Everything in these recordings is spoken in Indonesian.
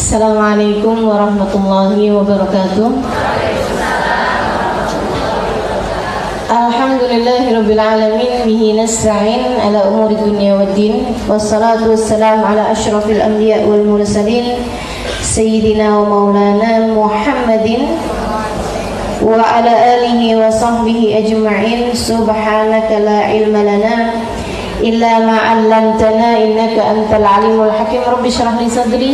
Assalamualaikum warahmatullahi wabarakatuh. Alhamdulillahirabbil alamin bihi nasta'in ala umuri dunya waddin wassalatu wassalamu ala asyrafil anbiya wal mursalin sayyidina wa maulana Muhammadin wa ala alihi wa sahbihi ajma'in. Subhanaka la ilma lana illa ma 'allamtana innaka antal alimul hakim. Rabbi shrah li sadri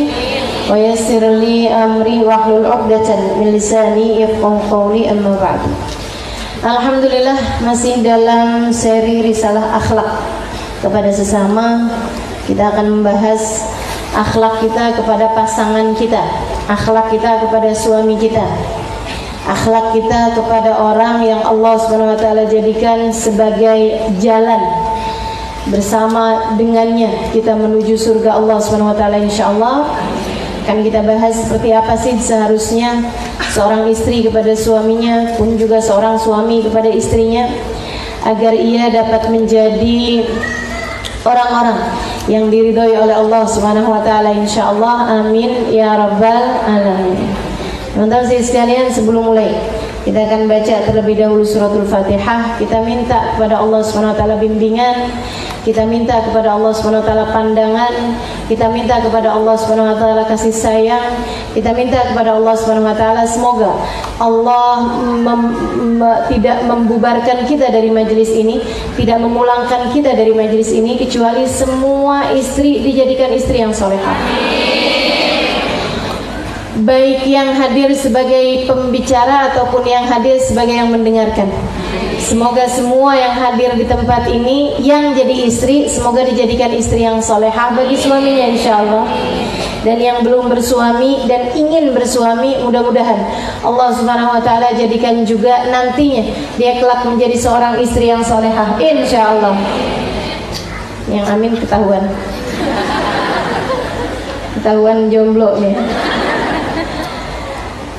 wa yassir li amri wahlul 'uqdatam min lisani yafqahu qawli. Amma ba'du. Alhamdulillah, masih dalam seri risalah akhlak kepada sesama. Kita akan membahas akhlak kita kepada pasangan kita, akhlak kita kepada suami kita, akhlak kita kepada orang yang Allah Subhanahu wa taala jadikan sebagai jalan bersama dengannya kita menuju surga Allah Subhanahu wa taala insyaallah. Akan kita bahas seperti apa sih seharusnya seorang istri kepada suaminya, pun juga seorang suami kepada istrinya, agar ia dapat menjadi orang-orang yang diridhoi oleh Allah Subhanahu wa taala insyaallah. Amin ya rabbal alamin. Teman-teman sekalian, sebelum mulai kita akan baca terlebih dahulu suratul Fatihah. Kita minta kepada Allah Subhanahu wa taala bimbingan, kita minta kepada Allah Subhanahu wa taala pandangan, kita minta kepada Allah Subhanahu wa taala kasih sayang, kita minta kepada Allah Subhanahu wa taala semoga Allah tidak membubarkan kita dari majelis ini, tidak memulangkan kita dari majelis ini, kecuali semua istri dijadikan istri yang solehah. Baik yang hadir sebagai pembicara ataupun yang hadir sebagai yang mendengarkan. Semoga semua yang hadir di tempat ini yang jadi istri, semoga dijadikan istri yang solehah bagi suaminya insyaallah. Dan yang belum bersuami dan ingin bersuami, mudah-mudahan Allah Subhanahu wa taala jadikan juga nantinya dia kelak menjadi seorang istri yang solehah insyaallah. Yang amin ketahuan. Ketahuan jomblo nih.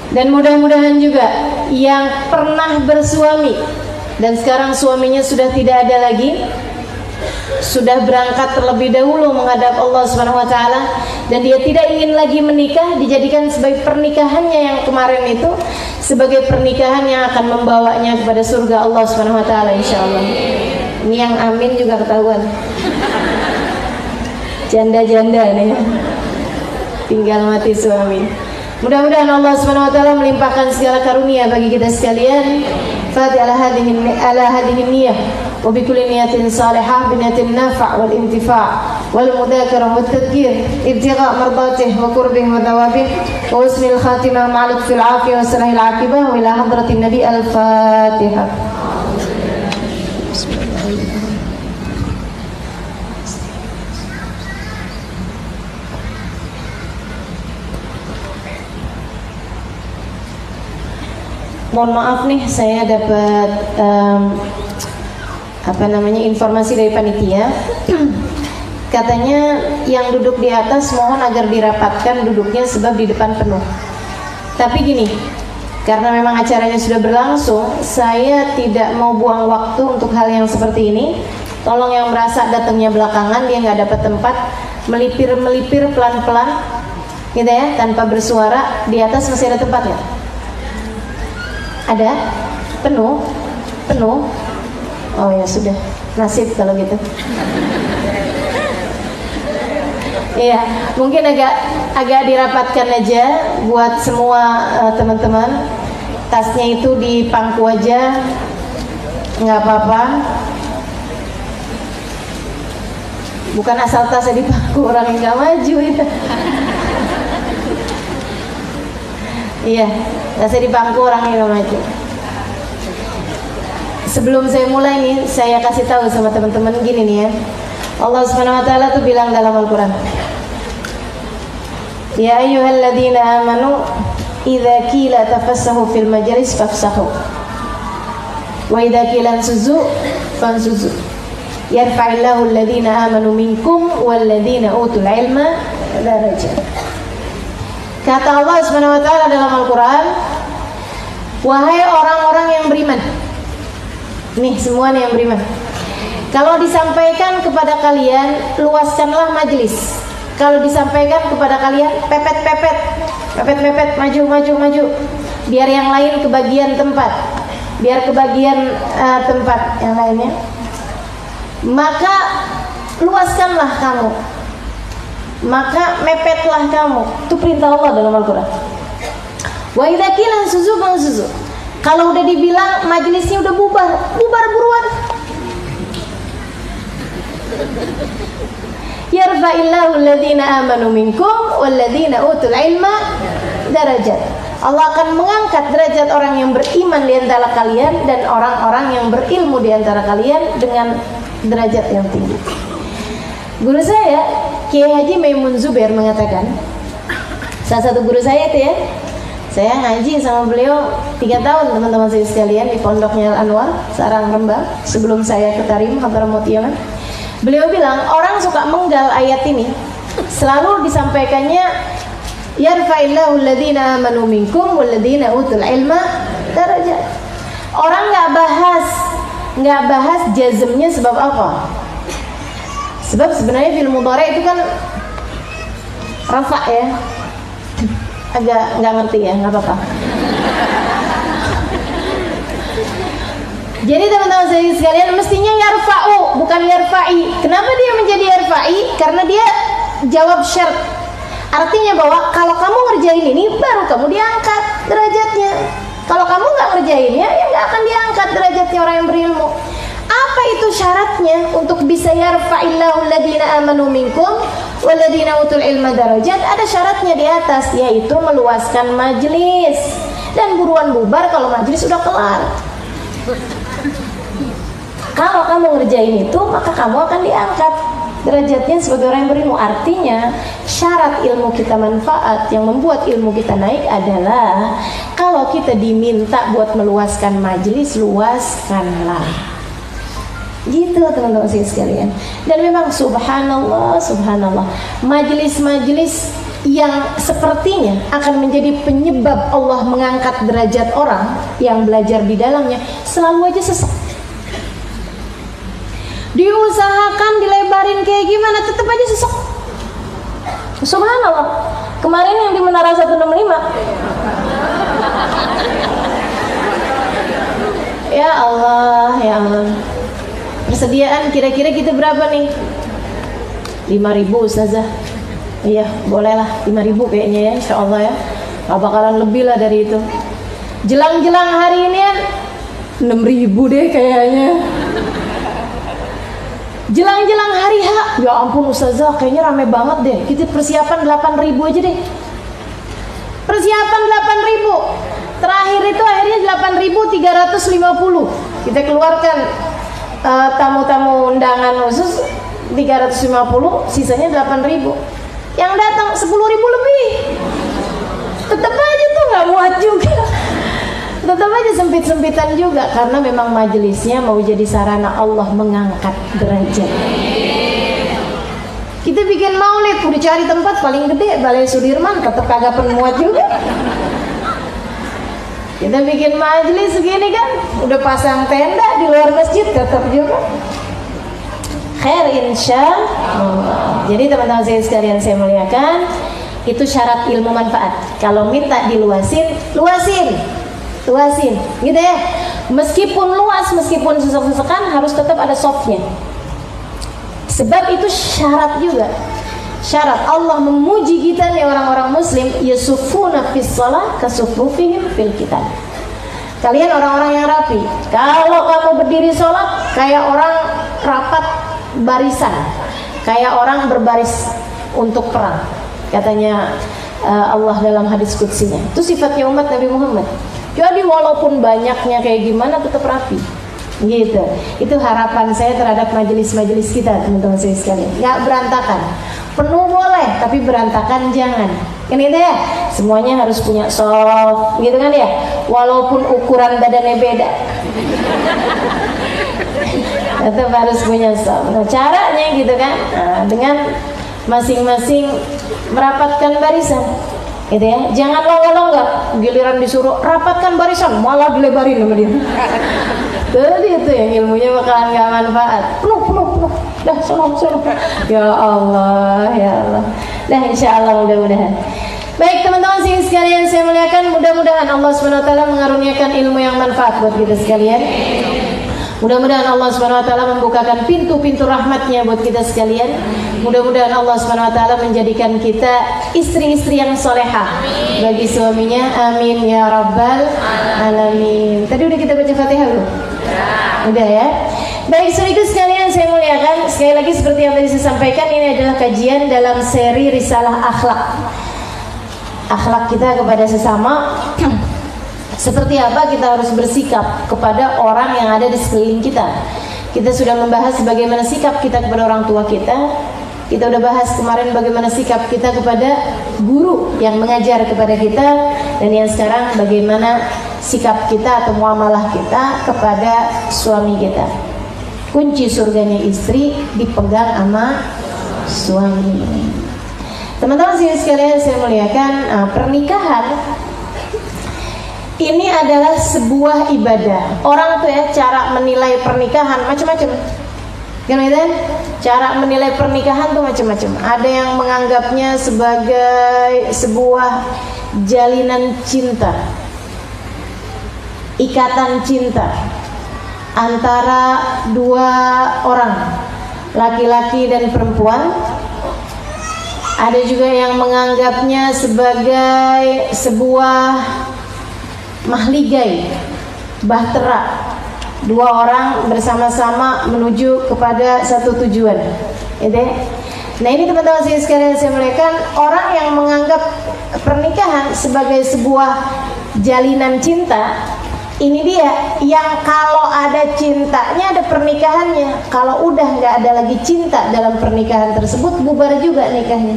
Dan mudah-mudahan juga yang pernah bersuami dan sekarang suaminya sudah tidak ada lagi, sudah berangkat terlebih dahulu menghadap Allah Subhanahu wa taala, dan dia tidak ingin lagi menikah, dijadikan sebagai pernikahannya yang kemarin itu sebagai pernikahan yang akan membawanya kepada surga Allah Subhanahu wa taala insyaallah. Ini yang amin juga ketahuan. Janda-janda nih. Tinggal mati suami. Mudah-mudahan Allah Subhanahu wa taala melimpahkan segala karunia bagi kita sekalian. Fatiha ala hadhihi niyyah wa bi kulli niyatin salihah bi niyatin nafa' wal intifa' wal mudzakarah wat tadhkir ibtigha' mardatih wa qurbih wa thawabih wa husnil khatimah ma'al fil 'afiyah wa salahil 'aqibah wa ila hadratin nabi al-Fatihah. Mohon maaf nih, saya dapat informasi dari panitia. Katanya yang duduk di atas mohon agar dirapatkan duduknya sebab di depan penuh. Tapi gini, karena memang acaranya sudah berlangsung, saya tidak mau buang waktu untuk hal yang seperti ini. Tolong yang merasa datangnya belakangan, dia nggak dapat tempat, melipir pelan-pelan, gitu ya, tanpa bersuara. Di atas masih ada tempat ya? Ada? Penuh? Oh ya sudah, nasib kalau gitu. Iya, mungkin agak dirapatkan aja buat semua teman-teman. Tasnya itu di pangku aja, nggak apa-apa. Bukan asal tasnya di pangku, orang yang nggak maju itu. Iya, tasnya di pangku, orang yang nggak maju. Sebelum saya mulai nih, saya kasih tahu sama teman-teman gini nih ya. Allah Subhanahu wa taala tuh bilang dalam Al-Qur'an, ya ayyuhalladzina amanu idza qila tafassahu fil majalis fafsahu wa idza qila ansuzu fansuzu yarfa'illahu alladzina amanu minkum walladzina utul ilma darajat. Kata Allah Subhanahu wa taala dalam Al-Qur'an, wahai orang-orang yang beriman. Nih semua nih yang beriman. Kalau disampaikan kepada kalian, luaskanlah majelis. kalau disampaikan kepada kalian, pepet, maju, biar yang lain kebagian tempat, tempat yang lainnya. Maka luaskanlah kamu, maka mepetlah kamu. Itu perintah Allah dalam Al-Quran. Wa idza qila suzu. Kalau udah dibilang majelisnya udah bubar buruan. Yarfa'illahu alladhina amanu minkum walladhina utul ilma darajat. Allah akan mengangkat derajat orang yang beriman di antara kalian dan orang-orang yang berilmu di antara kalian dengan derajat yang tinggi. Guru saya Kiai Haji Maimun Zubair mengatakan, salah satu guru saya itu ya, saya ngaji sama beliau 3 tahun teman-teman saya sekalian di pondoknya Al Anwar Sarang Rembang sebelum saya ke Tarim Hadramaut Yaman. Beliau bilang orang suka menggal ayat ini, selalu disampaikannya yarfa'illahu alladhina amanu minkum walladhina utul ilma darajat. Orang nggak bahas jazmnya sebab apa? Sebab sebenarnya fil mudhari itu kan rafa ya. Agak nggak ngerti ya, nggak apa-apa. Jadi teman-teman saya sekalian, mestinya yarfa'u bukan yarfa'i. Kenapa dia menjadi yarfa'i? Karena dia jawab syarat. Artinya bahwa kalau kamu ngerjain ini baru kamu diangkat derajatnya. Kalau kamu nggak ngerjainnya, ya nggak akan diangkat derajatnya orang yang berilmu. Apa itu syaratnya untuk bisa yarfa'illahu alladhina amanu minkum walladhina utul ilma darajat? Ada syaratnya di atas, yaitu meluaskan majelis dan buruan bubar kalau majelis sudah kelar. Kalau kamu ngerjain itu, maka kamu akan diangkat derajatnya sebagai orang yang berilmu. Artinya syarat ilmu kita manfaat, yang membuat ilmu kita naik adalah kalau kita diminta buat meluaskan majelis, luaskanlah. Gitu teman-teman sekalian. Dan memang subhanallah, majelis-majelis yang sepertinya akan menjadi penyebab Allah mengangkat derajat orang yang belajar di dalamnya selalu aja sesat. Diusahakan dilebarin kayak gimana, tetap aja sesat. Subhanallah. Kemarin yang di Menara 165. Ya Allah. Persediaan kira-kira kita berapa nih? 5.000 Ustazah. Iya, bolehlah 5.000 kayaknya ya, insyaallah ya. Gak bakalan lebih lah dari itu. Jelang-jelang hari ini kan 6.000 deh kayaknya. Jelang-jelang hari H, ya ampun Ustazah, kayaknya rame banget deh. Kita persiapan 8.000 aja deh. Persiapan 8.000. Terakhir itu akhirnya 8.350. Kita keluarkan tamu-tamu undangan khusus 350, sisanya 8.000. Yang datang 10.000 lebih. Tetap aja tuh nggak muat juga. Tetap aja sempit-sempitan juga, karena memang majelisnya mau jadi sarana Allah mengangkat derajat. Kita bikin maulid, udah cari tempat paling gede Balai Sudirman, tetap kagak penuh juga. Kita bikin majelis segini kan, udah pasang tenda di luar masjid, tetap juga. Khair insyaallah. Jadi teman-teman saya sekalian saya muliakan, itu syarat ilmu manfaat. Kalau minta diluasin, luasin, gitu ya. Meskipun luas, meskipun sesek-sesekan, harus tetap ada softnya. Sebab itu syarat juga. Syarat Allah memuji kita nih orang-orang muslim, yasufuna fis shalah kasufufihim fil kitab. Kalian orang-orang yang rapi. Kalau kamu berdiri sholat kayak orang rapat barisan, kayak orang berbaris untuk perang. Katanya Allah dalam hadis qudsinya. Itu sifatnya umat Nabi Muhammad. Jadi walaupun banyaknya kayak gimana tetap rapi, gitu. Itu harapan saya terhadap majelis-majelis kita, teman-teman saya sekalian. Nggak berantakan, penuh boleh, tapi berantakan jangan. Kan gitu ya, semuanya harus punya soft, gitu kan ya. Walaupun ukuran badannya beda, tetap harus punya soft. Nah, caranya gitu kan, dengan masing-masing merapatkan barisan. gitu ya. Jangan longgar-longgar, giliran disuruh rapatkan barisan malah dilebarin sama dia. Tadi itu yang ilmunya bakalan gak manfaat. Penuh. Dah sono. Ya Allah. Dah insya Allah mudah-mudahan. Baik teman-teman sekalian saya muliakan, mudah-mudahan Allah SWT mengaruniakan ilmu yang manfaat buat kita sekalian. Mudah-mudahan Allah SWT membukakan pintu-pintu rahmatnya buat kita sekalian. Mudah-mudahan Allah SWT menjadikan kita istri-istri yang solehah bagi suaminya. Amin ya rabbal alamin. Tadi udah kita baca Fatihah belum? Udah ya. Baik saudaraku sekalian saya muliakan, sekali lagi seperti yang tadi saya sampaikan, ini adalah kajian dalam seri risalah akhlak. Akhlak kita kepada sesama. Seperti apa kita harus bersikap kepada orang yang ada di sekeliling kita. Kita sudah membahas bagaimana sikap kita kepada orang tua kita. Kita udah bahas kemarin bagaimana sikap kita kepada guru yang mengajar kepada kita. Dan yang sekarang bagaimana sikap kita atau muamalah kita kepada suami kita. Kunci surganya istri dipegang sama suami. Teman-teman sekalian saya muliakan, pernikahan ini adalah sebuah ibadah. Orang tuh ya cara menilai pernikahan macam-macam. Kan? Cara menilai pernikahan tuh macam-macam. Ada yang menganggapnya sebagai sebuah jalinan cinta, ikatan cinta antara dua orang, laki-laki dan perempuan. Ada juga yang menganggapnya sebagai sebuah mahligai, bahtera, dua orang bersama-sama menuju kepada satu tujuan. Nah ini teman-teman sekalian saya muliakan, orang yang menganggap pernikahan sebagai sebuah jalinan cinta, ini dia yang kalau ada cintanya ada pernikahannya. Kalau udah nggak ada lagi cinta dalam pernikahan tersebut, bubar juga nikahnya.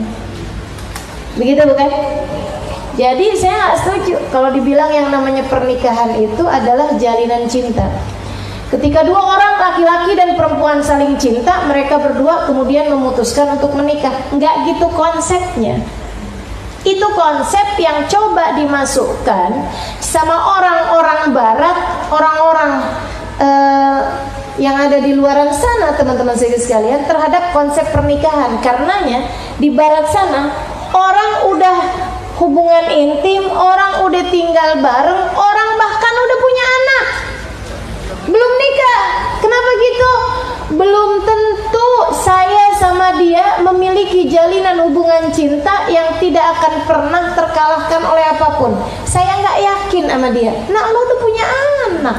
Begitu bukan? Jadi saya nggak setuju kalau dibilang yang namanya pernikahan itu adalah jalinan cinta. Ketika dua orang laki-laki dan perempuan saling cinta, mereka berdua kemudian memutuskan untuk menikah. Nggak gitu konsepnya. Itu konsep yang coba dimasukkan sama orang-orang barat, orang-orang yang ada di luaran sana, teman-teman sekalian, terhadap konsep pernikahan. Karenanya di barat sana orang udah hubungan intim, orang udah tinggal bareng, orang bahkan udah punya anak, belum nikah. Kenapa gitu? Belum tentu saya sama dia memiliki jalinan hubungan cinta yang tidak akan pernah terkalahkan oleh apapun. Saya nggak yakin sama dia. Nah, lo udah punya anak.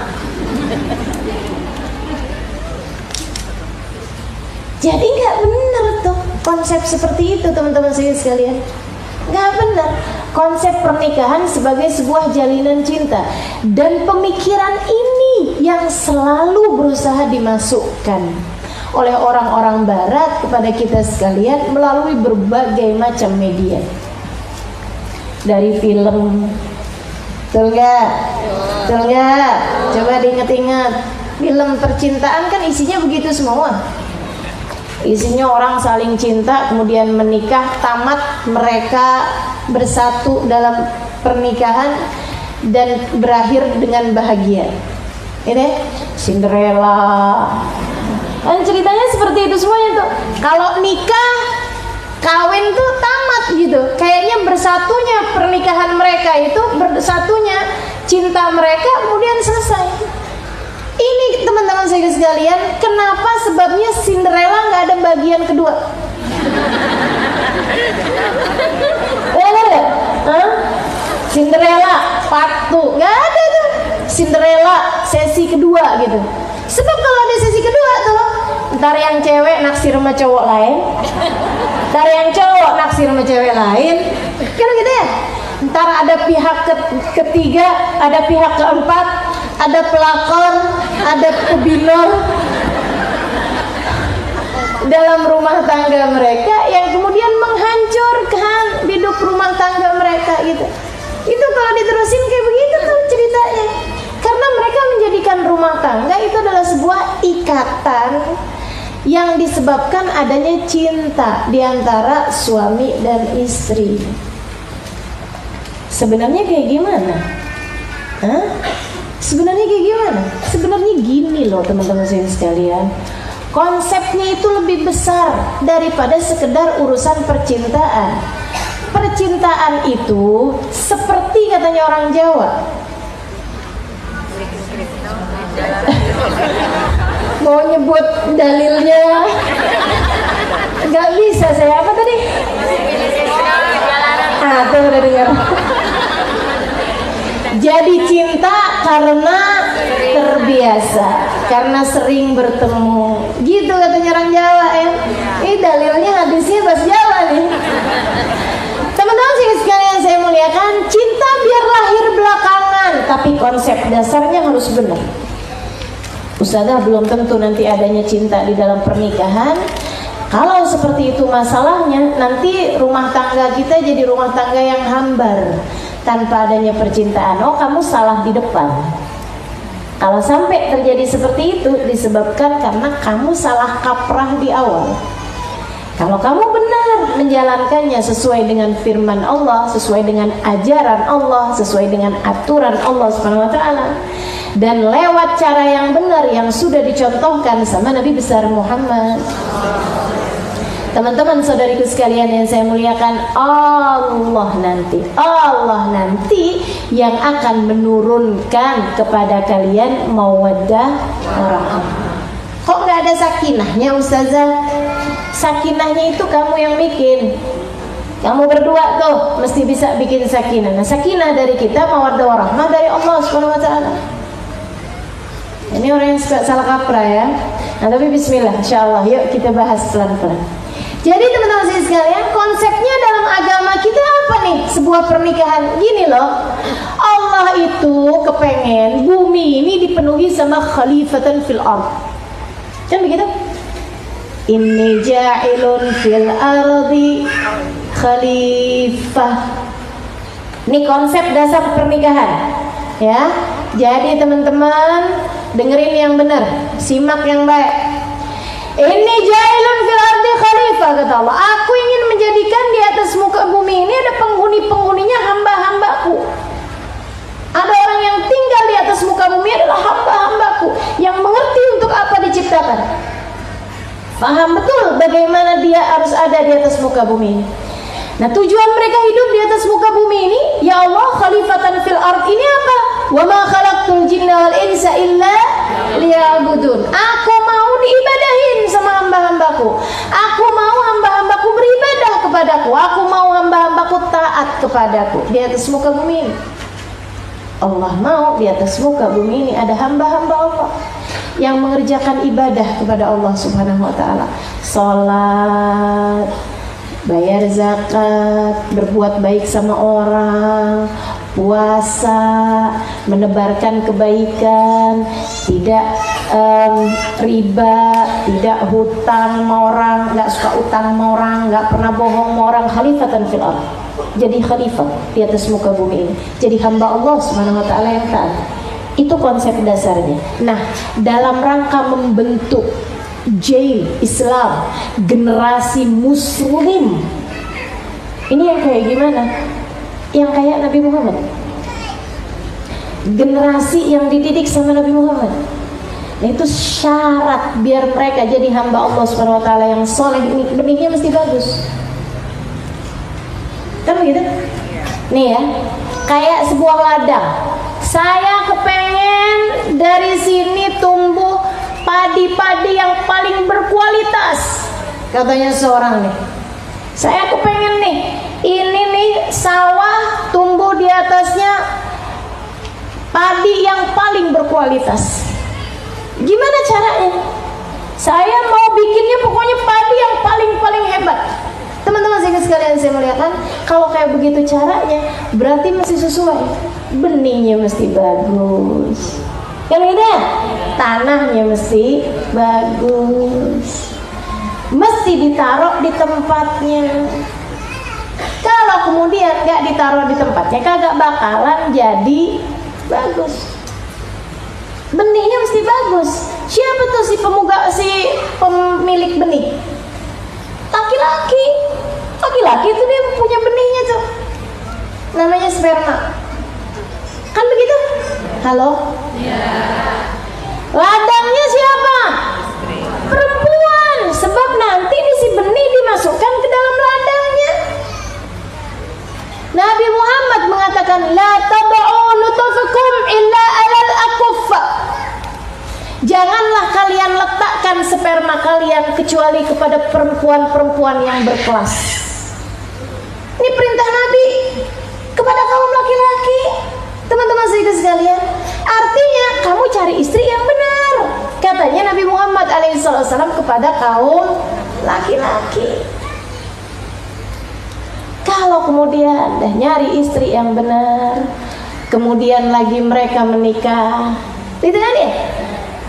Jadi nggak benar tuh konsep seperti itu, teman-teman saya sekalian. Nggak benar konsep pernikahan sebagai sebuah jalinan cinta. Dan pemikiran ini yang selalu berusaha dimasukkan oleh orang-orang barat kepada kita sekalian melalui berbagai macam media. Dari film, betul nggak? Coba diingat-ingat, film percintaan kan isinya begitu semua. Isinya orang saling cinta, kemudian menikah, tamat mereka bersatu dalam pernikahan dan berakhir dengan bahagia. Ini Cinderella. Dan ceritanya seperti itu semuanya tuh. Kalau nikah, kawin tuh tamat gitu. Kayaknya bersatunya pernikahan mereka itu, bersatunya cinta mereka kemudian selesai. Ini teman-teman saya sekalian, kenapa sebabnya Cinderella nggak ada bagian kedua? Cinderella part 2 nggak ada tuh. Cinderella sesi kedua gitu. Sebab kalau ada sesi kedua tuh, ntar yang cewek naksir sama cowok lain, ntar yang cowok naksir sama cewek lain, kan gitu ya. Ntar ada pihak ketiga, ada pihak keempat, ada pelakor, ada pebinor dalam rumah tangga mereka yang kemudian menghancurkan hidup rumah tangga mereka gitu. Itu kalau diterusin kayak begitu tuh ceritanya. Karena mereka menjadikan rumah tangga itu adalah sebuah ikatan yang disebabkan adanya cinta di antara suami dan istri. Sebenarnya kayak gimana? Hah? Sebenarnya kayak gimana? Sebenarnya gini loh teman-teman sekalian. Konsepnya itu lebih besar daripada sekedar urusan percintaan. Percintaan itu seperti katanya orang Jawa. Mau nyebut dalilnya nggak bisa saya. Apa tadi? Tuh udah dengar. Jadi cinta karena terbiasa, karena sering bertemu. Gitu katanya orang Jawa ya. Ini dalilnya hadisnya bahasa Jawa nih. Teman-teman sekalian saya muliakan, cinta biar lahir belakangan, tapi konsep dasarnya harus benar. Ustazah belum tentu nanti adanya cinta di dalam pernikahan. Kalau seperti itu masalahnya, nanti rumah tangga kita jadi rumah tangga yang hambar tanpa adanya percintaan. Oh, kamu salah di depan. Kalau sampai terjadi seperti itu disebabkan karena kamu salah kaprah di awal. Kalau kamu benar menjalankannya sesuai dengan firman Allah, sesuai dengan ajaran Allah, sesuai dengan aturan Allah Subhanahu wa taala, dan lewat cara yang benar yang sudah dicontohkan sama Nabi besar Muhammad. Teman-teman saudariku sekalian yang saya muliakan, Allah nanti yang akan menurunkan kepada kalian mawaddah warahmah. Kok nggak ada sakinahnya Ustazah? Sakinahnya itu kamu yang bikin. Kamu berdua tuh mesti bisa bikin sakinah. Nah, sakinah dari kita, mawaddah warahmah dari Allah Subhanahu wa taala. Ini orang yang suka salah kaprah ya. Nah, tapi bismillah, insyaallah yuk kita bahas pelan-pelan. Jadi teman-teman sekalian, konsepnya dalam agama kita apa nih? Sebuah pernikahan gini loh. Allah itu kepengen bumi ini dipenuhi sama khalifatan fil ard. Kan begitu? Inni ja'ilun fil ardi khalifah. Ini konsep dasar pernikahan. Ya. Jadi teman-teman dengerin yang benar, simak yang baik. Inni ja'ilun fil ardi khalifah, kata Allah. Aku ingin menjadikan di atas muka bumi ini ada penghuni-penghuninya hamba-hambaku. Ada orang yang tinggal di atas muka bumi adalah hamba-hambaku yang mengerti untuk apa diciptakan. Paham betul bagaimana dia harus ada di atas muka bumi ini. Nah, tujuan mereka hidup di atas muka bumi ini, ya Allah, khalifatan fil ard ini apa? Wa ma khalaqtul jinna wal insa illa liya'budun. Aku mau diibadahin sama hamba-hambaku. Aku mau hamba-hambaku beribadah kepadaku. Aku mau hamba-hambaku taat kepadaku di atas muka bumi ini. Allah mau di atas muka bumi ini ada hamba-hamba Allah yang mengerjakan ibadah kepada Allah Subhanahu wa taala. Salat, bayar zakat, berbuat baik sama orang, puasa, menebarkan kebaikan, tidak riba, tidak hutang sama orang, nggak suka utang sama orang, nggak pernah bohong sama orang. Khalifatan fil ardh, jadi khalifah di atas muka bumi ini, jadi hamba Allah Subhanahu wa taala yang taat. Itu konsep dasarnya. Nah, dalam rangka membentuk jail Islam, generasi muslim, ini yang kayak gimana? Yang kayak Nabi Muhammad, generasi yang dididik sama Nabi Muhammad. Nah, itu syarat biar mereka jadi hamba Allah Subhanahu wa taala yang soleh. Benihnya mesti bagus. Kan begitu? Nih ya, kayak sebuah ladang. Saya kepengen dari sini tumbuh padi-padi yang paling berkualitas, katanya seorang nih. Saya kepengen nih, ini nih sawah tumbuh di atasnya padi yang paling berkualitas. Gimana caranya? Saya mau bikinnya pokoknya padi yang paling hebat. Teman-teman sekalian saya muliakan, kalau kayak begitu caranya, berarti mesti sesuai. Benihnya mesti bagus. Kan gitu ya? Tanahnya mesti bagus. Mesti ditaruh di tempatnya. Kalau kemudian gak ditaruh di tempatnya, kagak bakalan jadi bagus. Benihnya mesti bagus. Siapa tuh si pemilik benih? Laki-laki itu dia punya benihnya tuh. namanya sperma. Kan begitu? Halo? Ladangnya siapa? Perempuan. Sebab nanti si benih dimasukkan ke dalam ladangnya. Nabi Muhammad mengatakan, la tab'u nutfakum illa alal akuffa. Janganlah kalian letakkan sperma kalian kecuali kepada perempuan-perempuan yang berkelas. Ini perintah Nabi kepada kaum laki-laki. Teman-teman sekalian, artinya kamu cari istri yang benar, katanya Nabi Muhammad alaihissalam kepada kaum laki-laki. Kalau kemudian dah nyari istri yang benar, kemudian lagi mereka menikah, itu kan ya?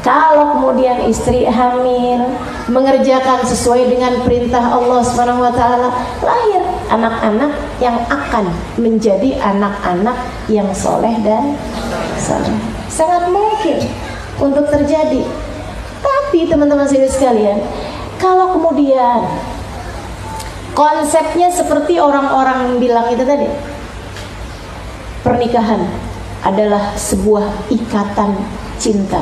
Kalau kemudian istri hamil, mengerjakan sesuai dengan perintah Allah Subhanahu wa taala, lahir anak-anak yang akan menjadi anak-anak yang soleh dan saleh. Sangat mungkin untuk terjadi. Tapi teman-teman sekalian, kalau kemudian konsepnya seperti orang-orang bilang itu tadi, pernikahan adalah sebuah ikatan cinta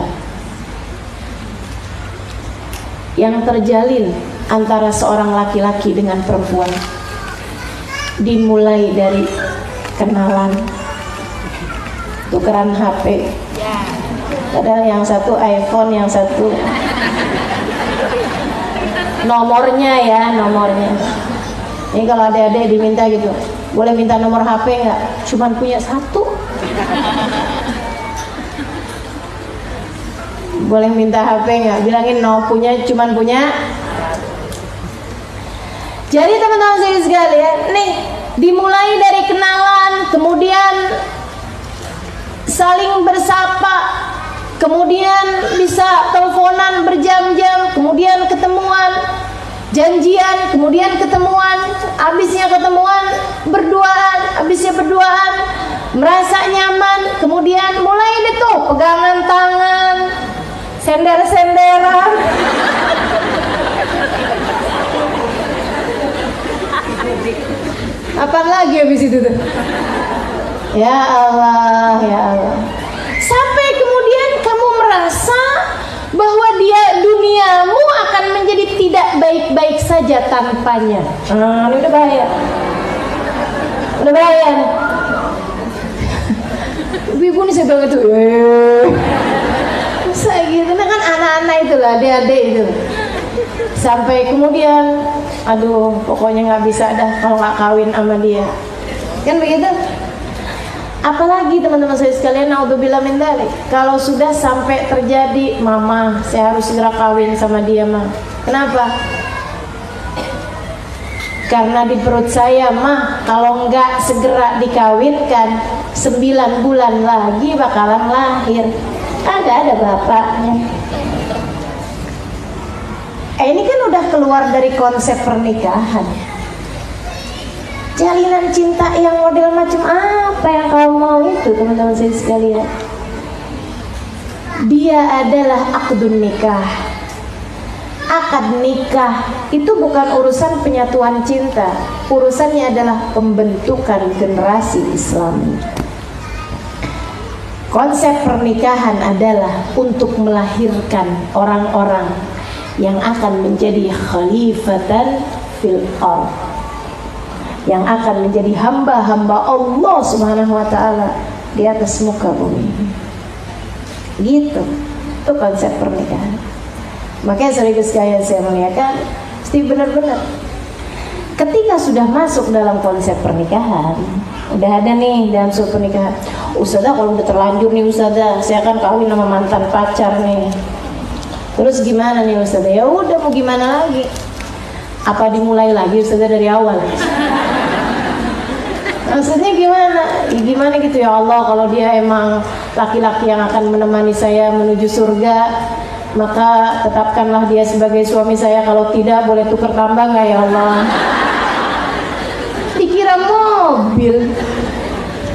yang terjalin antara seorang laki-laki dengan perempuan, dimulai dari kenalan, tukeran HP, padahal yang satu iPhone, yang satu nomornya ya, nomornya. Ini kalau adik-adik diminta gitu, boleh minta nomor HP nggak? Cuman punya satu. Boleh minta HP nggak? Bilangin no, cuman punya. Jadi teman-teman sekalian, nih dimulai dari kenalan, kemudian saling bersapa, kemudian bisa teleponan berjam-jam, kemudian ketemuan, janjian, kemudian ketemuan, habisnya ketemuan, berduaan, habisnya berduaan, merasa nyaman, kemudian mulai deh tuh pegangan tangan, sender-senderan. Apa lagi habis itu tuh? Ya Allah, ya Allah. Sampai kemudian kamu merasa bahwa duniamu akan menjadi tidak baik-baik saja tanpanya. Ini udah bahaya. Udah bahaya. Ibu nih saya bilang itu. Saya gitu, nah kan anak-anak itu lah, adik-adik itu. Sampai kemudian, aduh, pokoknya nggak bisa dah kalau nggak kawin sama dia. Kan begitu? Apalagi teman-teman saya sekalian, naudzubillah min dzalik, kalau sudah sampai terjadi, mama, saya harus segera kawin sama dia, mah. Kenapa? Karena di perut saya, mah, kalau nggak segera dikawinkan, 9 bulan lagi bakalan lahir. Agak ada bapaknya. Ini kan udah keluar dari konsep pernikahan. Jalinan cinta yang model macam apa yang kamu mau itu, teman-teman saya sekalian? Dia adalah akdun nikah. Akad nikah itu bukan urusan penyatuan cinta. Urusannya adalah pembentukan generasi Islam. Konsep pernikahan adalah untuk melahirkan orang-orang yang akan menjadi khalifatan fil ardh, yang akan menjadi hamba-hamba Allah Subhanahu wa taala di atas muka bumi. Gitu. Itu konsep pernikahan. Makanya saudara sekalian saya muliakan, mesti benar-benar ketika sudah masuk dalam konsep pernikahan, udah ada nih dalam suatu pernikahan. Ustazah, kalau udah terlanjur nih Ustazah, saya akan kawin sama mantan pacar nih. Terus gimana nih Ustazah? Ya udah, mau gimana lagi? Apa dimulai lagi Ustazah dari awal? Maksudnya gimana? Gimana gitu ya Allah, kalau dia emang laki-laki yang akan menemani saya menuju surga, maka tetapkanlah dia sebagai suami saya. Kalau tidak, boleh tukar tambah nggak ya Allah? Dikira mobil,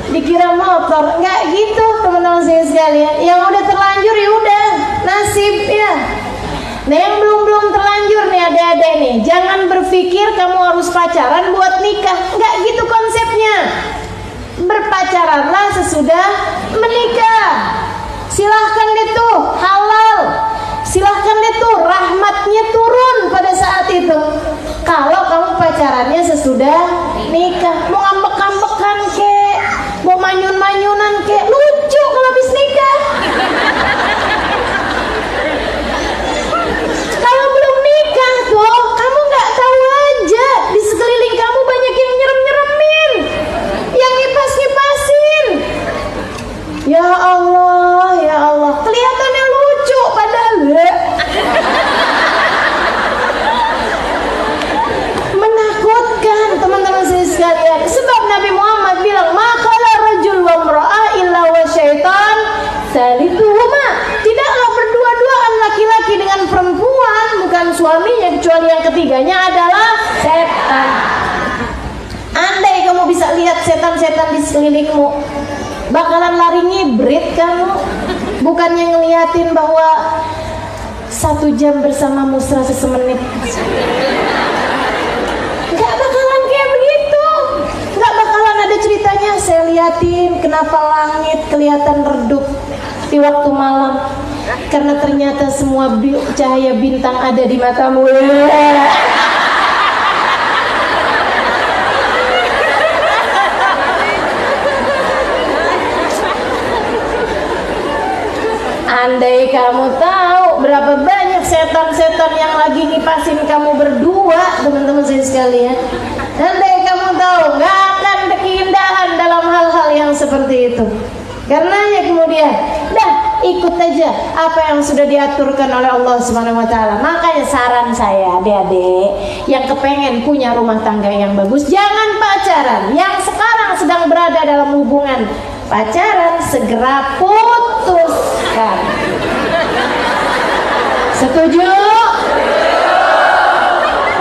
dikira motor, nggak gitu teman-teman saya sekalian. Yang udah terlanjur ya udah nasib ya. Nah yang belum terlanjur nih adik-adik nih, jangan berpikir kamu harus pacaran buat nikah. Nggak gitu konsepnya. berpacaranlah sesudah menikah. Silahkan itu halal, silahkan itu rahmatnya turun pada saat itu. Kalau kamu pacarannya sesudah nikah, mau ambek-ambekan kek, mau manyun-manyunan kek, lucu kalau habis nikah. Kalau belum nikah tuh, kamu nggak tahu aja di sekeliling kamu banyak yang nyerem-nyeremin, yang ngipas-ngipasin. Ya Allah, kelihatannya lucu padahal menakutkan teman-teman sekalian. Sebab Nabi Muhammad bilang, "Makala rajul wa imra'ah illa wa syaitan salituhuma." Tidaklah berdua-duaan laki-laki dengan perempuan, bukan suaminya, kecuali yang ketiganya adalah setan. Andai kamu bisa lihat setan-setan di sekelilingmu, bakalan lari ngibrit kamu. Bukannya ngeliatin bahwa 1 jam bersamamu serasa semenit. Gak bakalan kayak begitu. Gak bakalan ada ceritanya, saya liatin kenapa langit kelihatan redup di waktu malam, karena ternyata semua cahaya bintang ada di matamu. Andai kamu tahu berapa banyak setan-setan yang lagi ngipasin kamu berdua, teman-teman saya sekalian. Andai kamu tahu, gak akan ada keindahan dalam hal-hal yang seperti itu. Karenanya kemudian, dah ikut aja apa yang sudah diaturkan oleh Allah Subhanahu Wa Taala. Makanya saran saya, adik-adik yang kepengen punya rumah tangga yang bagus, jangan pacaran. Yang sekarang sedang berada dalam hubungan pacaran, segera putuskan. Setuju?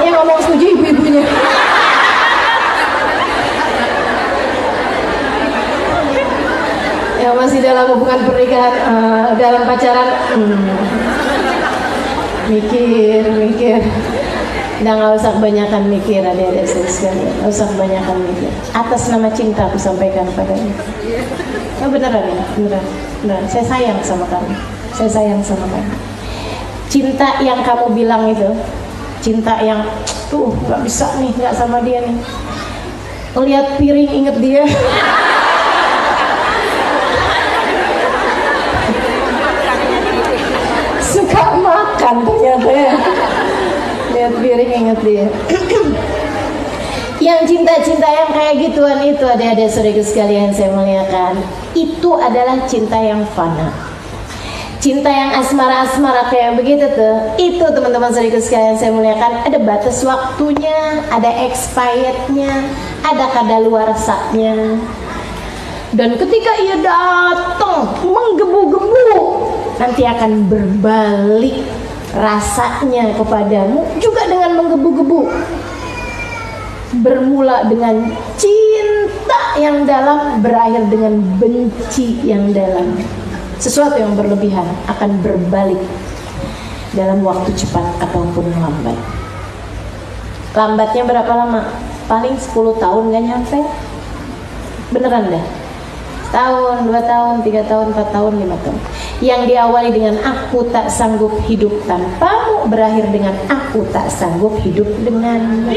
Ya, ngomong setuju ibu-ibunya. Yang masih dalam hubungan pernikahan, dalam pacaran, mikir. Udah gak usah kebanyakan mikir, adik-adik sekalian. Gak usah kebanyakan mikir. Atas nama cinta aku sampaikan padanya. Oh, beneran ya, beneran. Saya sayang sama kamu. Cinta yang kamu bilang itu, cinta yang gak bisa nih, gak sama dia nih. Lihat piring inget dia. Suka makan ternyata ya. Lihat piring inget dia. Yang cinta-cinta yang kayak gituan itu, adik-adik saudaraku sekalian saya muliakan, itu adalah cinta yang fana. Cinta yang asmara-asmara kayak begitu tuh, itu teman-teman saudaraku sekalian saya muliakan, ada batas waktunya, ada expirednya, ada kadaluarsanya. Dan ketika ia datang menggebu-gebu, nanti akan berbalik rasanya kepadamu juga dengan menggebu-gebu. Bermula dengan cinta yang dalam, berakhir dengan benci yang dalam. Sesuatu yang berlebihan akan berbalik dalam waktu cepat ataupun lambat. Lambatnya berapa lama? Paling 10 tahun gak nyampe. Beneran dah. Tahun, 2 tahun, 3 tahun, 4 tahun, 5 tahun. Yang diawali dengan aku tak sanggup hidup tanpamu, berakhir dengan aku tak sanggup hidup denganmu.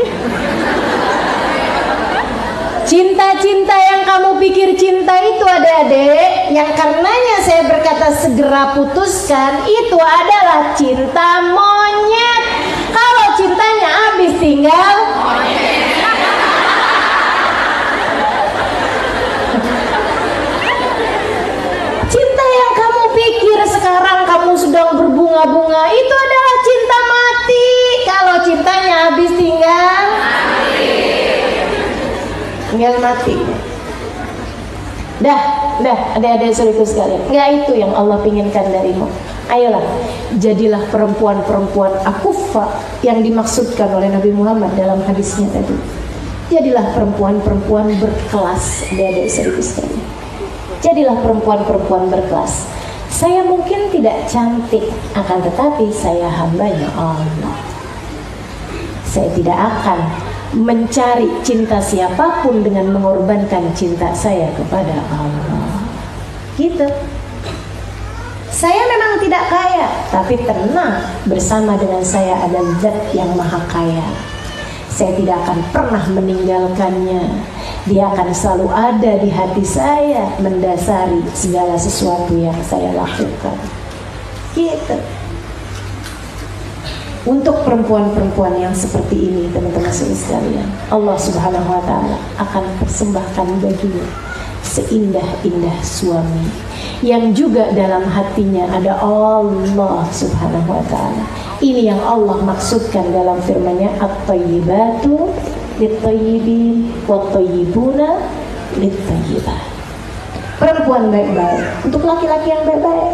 Cinta-cinta yang kamu pikir cinta itu, adik-adik, yang karenanya saya berkata segera putuskan, itu adalah cinta monyet. Kalau cintanya habis tinggal monyet. Cinta yang kamu pikir sekarang kamu sedang berbunga-bunga, itu adalah cinta mati. Kalau cintanya habis tinggal mati. Dah, adik-adik saudaraku sekalian, nggak itu yang Allah inginkan darimu. Ayolah, jadilah perempuan-perempuan akufa yang dimaksudkan oleh Nabi Muhammad dalam hadisnya tadi. Jadilah perempuan-perempuan berkelas, adik-adik saudaraku sekalian. Jadilah perempuan-perempuan berkelas. Saya mungkin tidak cantik, akan tetapi saya hambanya Allah. Saya tidak akan mencari cinta siapapun dengan mengorbankan cinta saya kepada Allah. Gitu. Saya memang tidak kaya, tapi tenang, bersama dengan saya ada Zat yang maha kaya. Saya tidak akan pernah meninggalkannya. Dia akan selalu ada di hati saya, mendasari segala sesuatu yang saya lakukan. Gitu. Untuk perempuan-perempuan yang seperti ini, teman-teman sekalian, Allah Subhanahu wa Ta'ala akan persembahkan baginya seindah-indah suami yang juga dalam hatinya ada Allah Subhanahu wa Ta'ala. Ini yang Allah maksudkan dalam firman-Nya, at-thayyibatu lit-thayyibin wat-thayyibuna lit-thayyibat. Perempuan baik-baik untuk laki-laki yang baik-baik,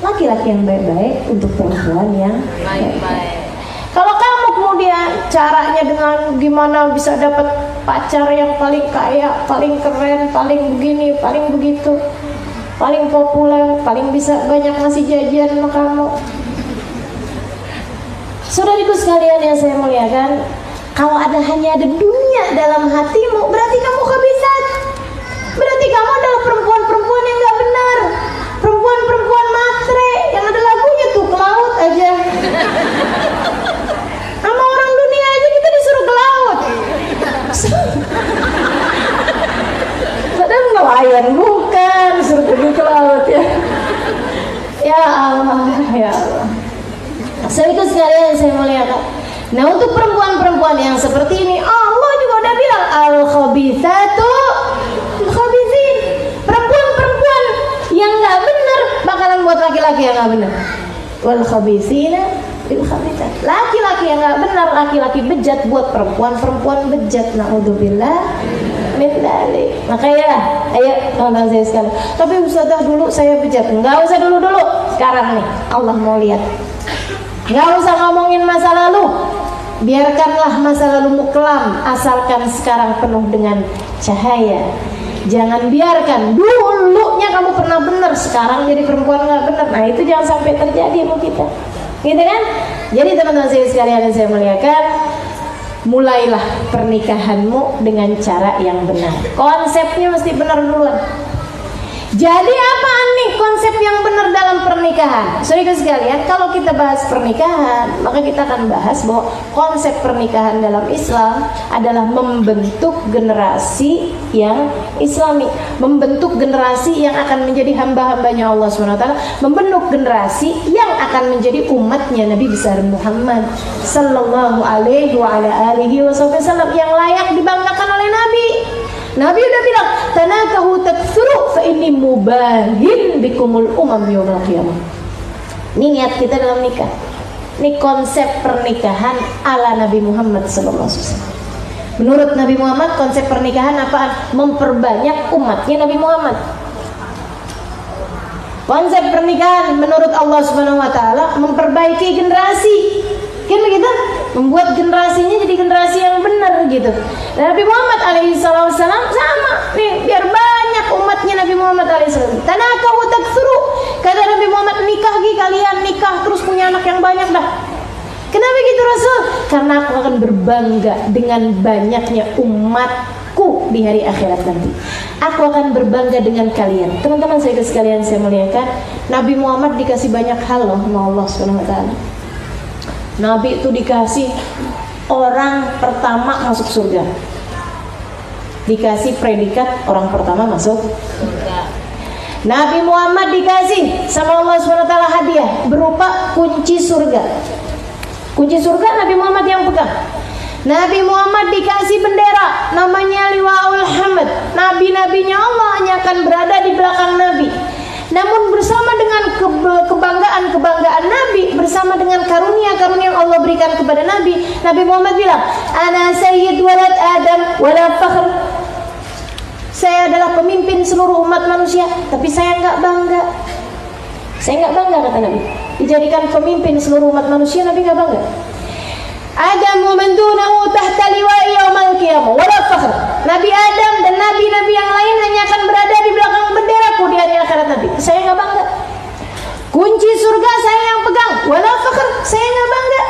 laki-laki yang baik-baik untuk perempuan yang baik-baik. Kalau kamu kemudian caranya dengan gimana bisa dapat pacar yang paling kaya, paling keren, paling begini, paling begitu, paling populer, paling bisa banyak ngasih jajan sama kamu. Saudariku sekalian yang saya muliakan, kalau hanya ada dunia dalam hatimu, berarti kamu kehabisan. Berarti kamu adalah perempuan-perempuan yang gak benar, perempuan-perempuan matre yang ada lagunya tuh, ke laut aja. Sama orang dunia aja kita disuruh ke laut. Padahal nelayan bukan, suruh pergi ke laut ya. Ya Allah, ya Allah. Saudaraku sekalian saya muliakan. Nah, untuk perempuan-perempuan yang seperti ini, Allah juga udah bilang al-khabithatu al-khabithin. Perempuan-perempuan yang nggak benar bakalan buat laki-laki yang nggak benar. Wal khabithina lil khabithat. Laki-laki yang nggak benar, laki-laki bejat buat perempuan-perempuan bejat. Naudzubillah min dzalik. Makanya, ayo teman-teman saya sekalian. Tapi Ustazah dulu saya bejat. Enggak usah dulu-dulu. Sekarang nih Allah mau lihat. Enggak usah ngomongin masa lalu. Biarkanlah masa lalumu kelam, asalkan sekarang penuh dengan cahaya. Jangan biarkan dulunya kamu pernah benar, sekarang jadi perempuan nggak benar. Nah itu jangan sampai terjadi sama kita, gitu kan? Jadi teman-teman saya sekalian yang saya muliakan, mulailah pernikahanmu dengan cara yang benar. Konsepnya mesti benar duluan. Jadi apa nih konsep yang benar dalam pernikahan? Saudara sekalian, kalau kita bahas pernikahan, maka kita akan bahas bahwa konsep pernikahan dalam Islam adalah membentuk generasi yang Islami, membentuk generasi yang akan menjadi hamba-hambanya Allah SWT, membentuk generasi yang akan menjadi umatnya Nabi besar Muhammad Sallallahu Alaihi Wasallam yang layak dibanggakan oleh Nabi. Nabi udah bilang, tanakahu taktsuru fa inni mubahin bikumul umam yaumil qiyamah. Ini niat kita dalam nikah. Ini konsep pernikahan ala Nabi Muhammad sallallahu alaihi wasallam. Menurut Nabi Muhammad, konsep pernikahan apaan? Memperbanyak umatnya Nabi Muhammad. Konsep pernikahan menurut Allah Subhanahu wa taala memperbaiki generasi. Kan begitu? Membuat generasinya jadi generasi yang benar gitu. Dan Nabi Muhammad alaihissalam sama nih, biar banyak umatnya Nabi Muhammad alaihissalam. Tanakahu taktsuru. Kata Nabi Muhammad, nikah kalian nikah terus punya anak yang banyak dah. Kenapa gitu Rasul? Karena aku akan berbangga dengan banyaknya umatku di hari akhirat nanti. Aku akan berbangga dengan kalian. Teman-teman saya sekalian saya muliakan, Nabi Muhammad dikasih banyak hal loh sama Allah Subhanahu wa taala. Nabi itu dikasih orang pertama masuk surga, dikasih predikat orang pertama masuk surga. Nabi Muhammad dikasih sama Allah SWT hadiah berupa kunci surga. Kunci surga Nabi Muhammad yang pegang. Nabi Muhammad dikasih bendera namanya Liwaul Hamd. Nabi-nabinya Allah hanya akan berada di belakang Nabi. Namun bersama dengan kebanggaan Nabi, bersama dengan karunia-karunia yang Allah berikan kepada Nabi, Nabi Muhammad bilang, Ana sayyid walad Adam wala fakhr. Saya adalah pemimpin seluruh umat manusia, tapi saya enggak bangga. Saya enggak bangga, kata Nabi. Dijadikan pemimpin seluruh umat manusia, Nabi enggak bangga. Adam wa man dunahu tahta liwa'i yaumal qiyamah wala fakhr. Nabi Adam dan nabi-nabi yang lain hanya akan berada di belakang benderaku di hari akhirat nanti. Saya enggak bangga. Kunci surga saya yang pegang, wala fakhr, saya enggak bangga.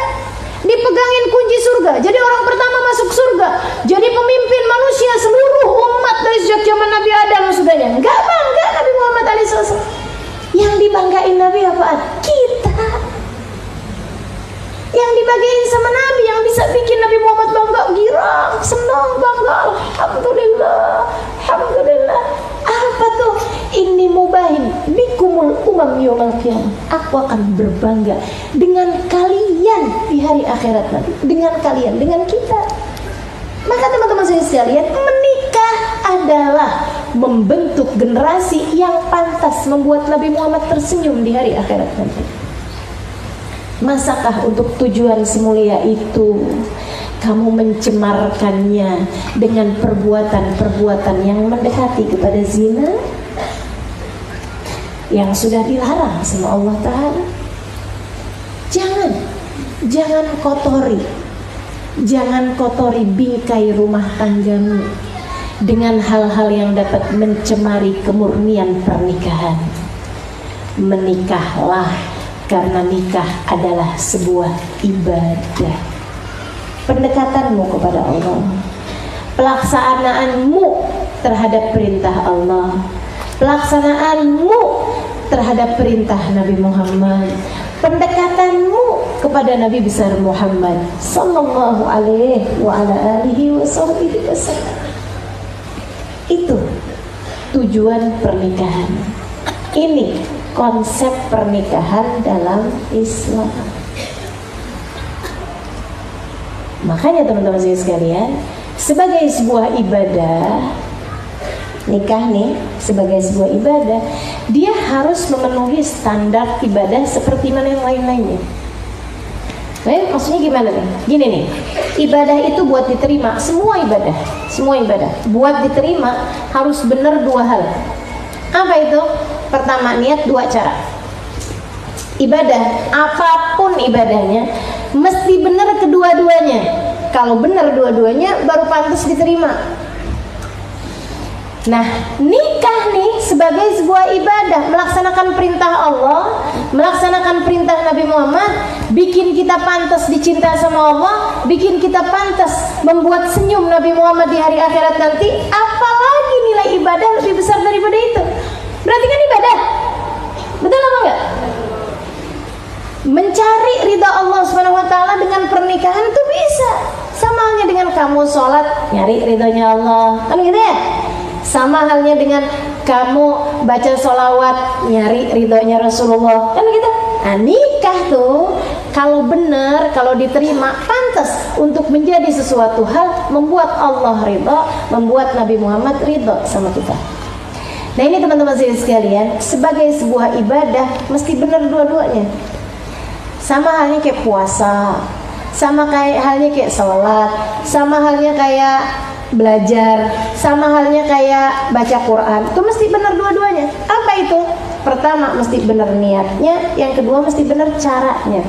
dipegangin kunci surga, jadi orang pertama masuk surga, jadi pemimpin manusia seluruh umat dari sejak zaman Nabi Adam sudahnya. Enggak bangga Nabi Muhammad SAW. Yang dibanggain Nabi apaan? Kita. Yang dibanggain sama Nabi, yang bisa bikin Nabi Muhammad bangga, girang, senang, bangga, alhamdulillah, alhamdulillah. Apa tuh? Inni mubahin bikumul umam yawmal qiyamah. Aku akan berbangga dengan kalian di hari akhirat nanti. Dengan kalian, dengan kita. Maka teman-teman sekalian, menikah adalah membentuk generasi yang pantas membuat Nabi Muhammad tersenyum di hari akhirat nanti. Masakah untuk tujuan semulia itu kamu mencemarkannya dengan perbuatan-perbuatan yang mendekati kepada zina yang sudah dilarang sama Allah Ta'ala? Jangan kotori bingkai rumah tanggamu dengan hal-hal yang dapat mencemari kemurnian pernikahan. Menikahlah karena nikah adalah sebuah ibadah. Pendekatanmu kepada Allah, pelaksanaanmu terhadap perintah Allah, pelaksanaanmu terhadap perintah Nabi Muhammad, pendekatanmu kepada Nabi besar Muhammad sallallahu alaihi wa ala alihi wasallam. Itu tujuan pernikahan. Ini konsep pernikahan dalam Islam. Makanya teman-teman sekalian, sebagai sebuah ibadah, nikah nih sebagai sebuah ibadah, dia harus memenuhi standar ibadah seperti mana yang lain-lainnya. Maksudnya gimana nih? Gini nih, ibadah itu buat diterima, semua ibadah buat diterima harus benar dua hal. Apa itu? Pertama, niat. Dua, cara. Ibadah, apapun ibadahnya mesti benar kedua-duanya. Kalau benar dua-duanya baru pantas diterima. Nah, nikah nih sebagai sebuah ibadah, melaksanakan perintah Allah, melaksanakan perintah Nabi Muhammad, bikin kita pantas dicinta sama Allah, bikin kita pantas membuat senyum Nabi Muhammad di hari akhirat nanti. Apalagi nilai ibadah lebih besar daripada itu? Berarti kan ibadah. Betul apa enggak? Mencari ridha Allah Subhanahu wa taala dengan pernikahan itu bisa. Sama halnya dengan kamu sholat, nyari ridhonya Allah. Kan gitu ya? Sama halnya dengan kamu baca sholawat, nyari ridhonya Rasulullah. Kan gitu? Nah, nikah tuh kalau benar, kalau diterima, pantas untuk menjadi sesuatu hal membuat Allah ridho, membuat Nabi Muhammad ridho sama kita. Nah, ini teman-teman sekalian, sebagai sebuah ibadah mesti benar dua-duanya. Sama halnya kayak puasa, sama halnya kayak sholat, sama halnya kayak belajar, sama halnya kayak baca Quran. Itu mesti benar dua-duanya. Apa itu? Pertama mesti benar niatnya, yang kedua mesti benar caranya.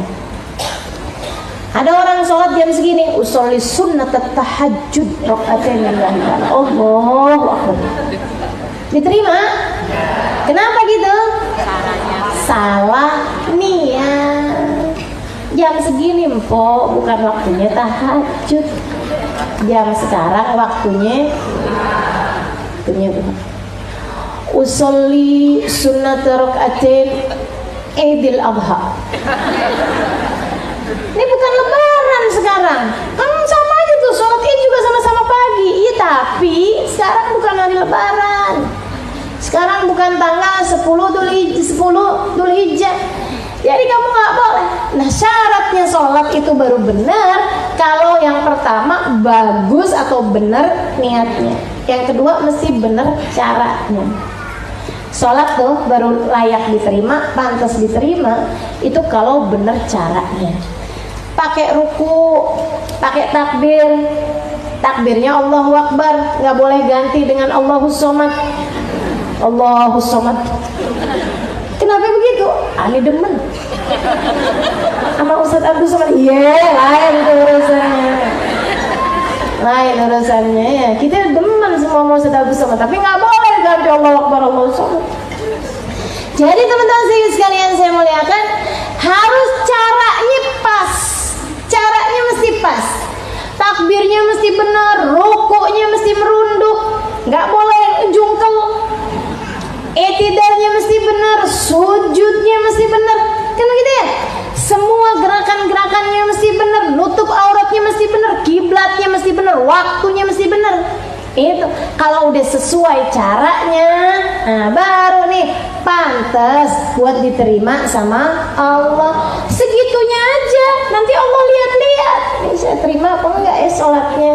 Ada orang sholat jam segini, usolli sunnat tahajjud rakaatain lillahi ta'ala. Allahu akbar. Diterima? Kenapa gitu? Salah niat. Jam segini empok, bukan waktunya tahajud. Jam sekarang waktunya usolli sunnat rakaatain Idul Adha. Ini bukan lebaran sekarang. Kan sama aja tuh, sholat Id juga sama-sama pagi. Iya, tapi sekarang bukan hari lebaran. Sekarang bukan tanggal 10 Dzulhijjah. Jadi kamu nggak boleh. Nah, syaratnya sholat itu baru benar kalau yang pertama bagus atau benar niatnya. Yang kedua mesti benar caranya. Sholat tuh baru layak diterima, pantas diterima itu kalau benar caranya. Pakai ruku, pakai takbir, takbirnya Allahu Akbar, nggak boleh ganti dengan Allahus Somad. Allahus Somad. Kenapa begitu? Ani demen sama Ustadz Abdul Somad. Lain urusannya. Lain urusannya ya. Kita demen semua sama Ustadz Abdul Somad, tapi nggak boleh ganti Allahu Akbar, Allahus Somad. Jadi teman-teman sekalian saya muliakan, harus caranya pas. Cara pas, takbirnya mesti benar, rukuknya mesti merunduk, nggak boleh jungkel, i'tidalnya mesti benar, sujudnya mesti benar, kan begitu ya? Semua gerakan-gerakannya mesti benar, nutup auratnya mesti benar, kiblatnya mesti benar, waktunya mesti benar. Itu kalau udah sesuai caranya, nah baru nih pantas buat diterima sama Allah. Segitunya aja, nanti Allah lihat-lihat, nih saya terima apa enggak ya sholatnya.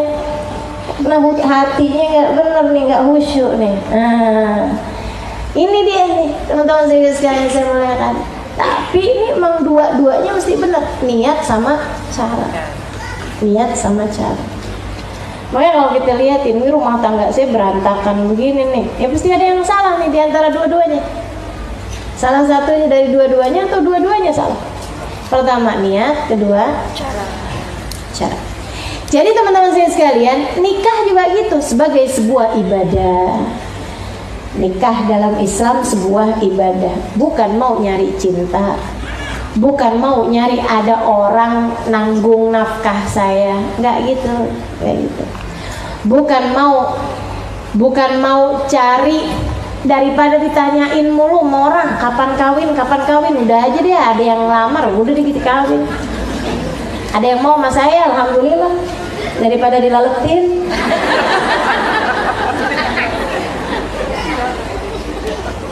Nah hatinya nggak benar nih, nggak khusyuk nih. Nah ini dia nih teman-teman sekalian saya muliakan. Tapi ini memang dua-duanya mesti benar, niat sama cara. Niat sama cara. Makanya kalau kita lihat ini rumah tangga saya berantakan begini nih, ya pasti ada yang salah nih di antara dua-duanya. Salah satunya dari dua-duanya atau dua-duanya salah. Pertama niat, kedua cara. Jadi teman-teman saya sekalian, nikah juga gitu sebagai sebuah ibadah. Nikah dalam Islam sebuah ibadah, bukan mau nyari cinta, bukan mau nyari ada orang nanggung nafkah saya, nggak gitu, kayak gitu. Bukan mau cari daripada ditanyain mulu sama orang kapan kawin, udah aja deh ada yang ngelamar, udah dikit kawin. Ada yang mau sama saya, alhamdulillah, daripada dilaletin.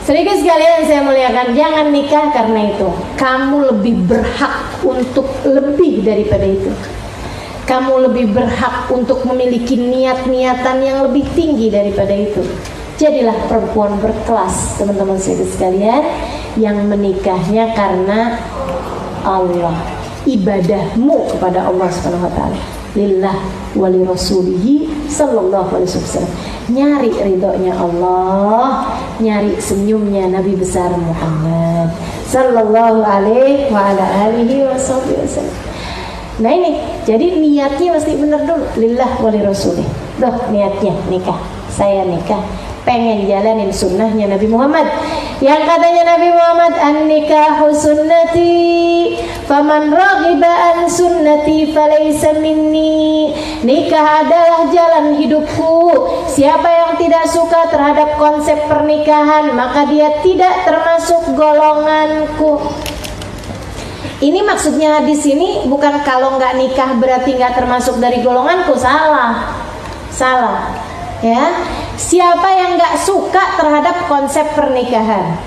Sedikit sekalian saya muliakan, jangan nikah karena itu. Kamu lebih berhak untuk lebih daripada itu. Kamu lebih berhak untuk memiliki niat-niatan yang lebih tinggi daripada itu. Jadilah perempuan berkelas, teman-teman sekalian, yang menikahnya karena Allah. Ibadahmu kepada Allah Subhanahu wa taala. Lillah wali rasulihi sallallahu alaihi wasallam. Nyari ridhonya Allah, nyari senyumnya Nabi besar Muhammad sallallahu alaihi wa ala alihi wasallam. Nah ini, jadi niatnya mesti benar dulu. Lillah wali rasulih. Tuh niatnya nikah. Saya nikah pengen jalanin sunnahnya Nabi Muhammad. Yang katanya Nabi Muhammad, an-nikahu sunnati, faman raghiba an sunnati falaysa minni. Nikah adalah jalan hidupku. Siapa yang tidak suka terhadap konsep pernikahan, maka dia tidak termasuk golonganku. Ini maksudnya hadis ini bukan kalau nggak nikah berarti nggak termasuk dari golonganku. Salah ya. Siapa yang nggak suka terhadap konsep pernikahan,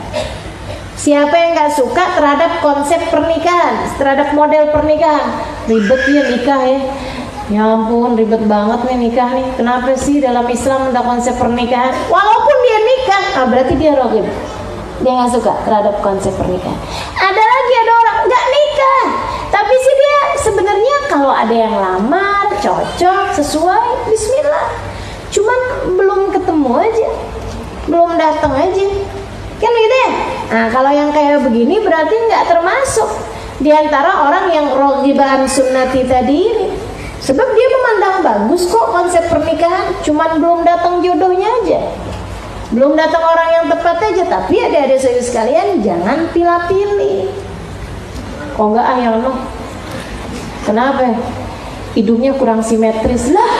siapa yang nggak suka terhadap konsep pernikahan, terhadap model pernikahan, ribet ya nikah ya. Ya ampun, ribet banget nih nikah nih. Kenapa sih dalam Islam ada konsep pernikahan? Walaupun dia nikah, berarti dia ragib. Dia nggak suka terhadap konsep pernikahan. Ada lagi ada orang nggak nikah, tapi sih dia sebenarnya kalau ada yang lamar, cocok, sesuai, bismillah. Cuman belum ketemu aja, belum datang aja, kan gitu ya. Nah kalau yang kayak begini berarti nggak termasuk di antara orang yang raghiban sunnati tadi ini. Sebab dia memandang bagus kok konsep pernikahan, cuman belum datang jodohnya aja, belum datang orang yang tepat aja. Tapi adik-adik saya sekalian, jangan pilih-pilih. Oh enggak ya Allah, kenapa? Hidungnya kurang simetris lah.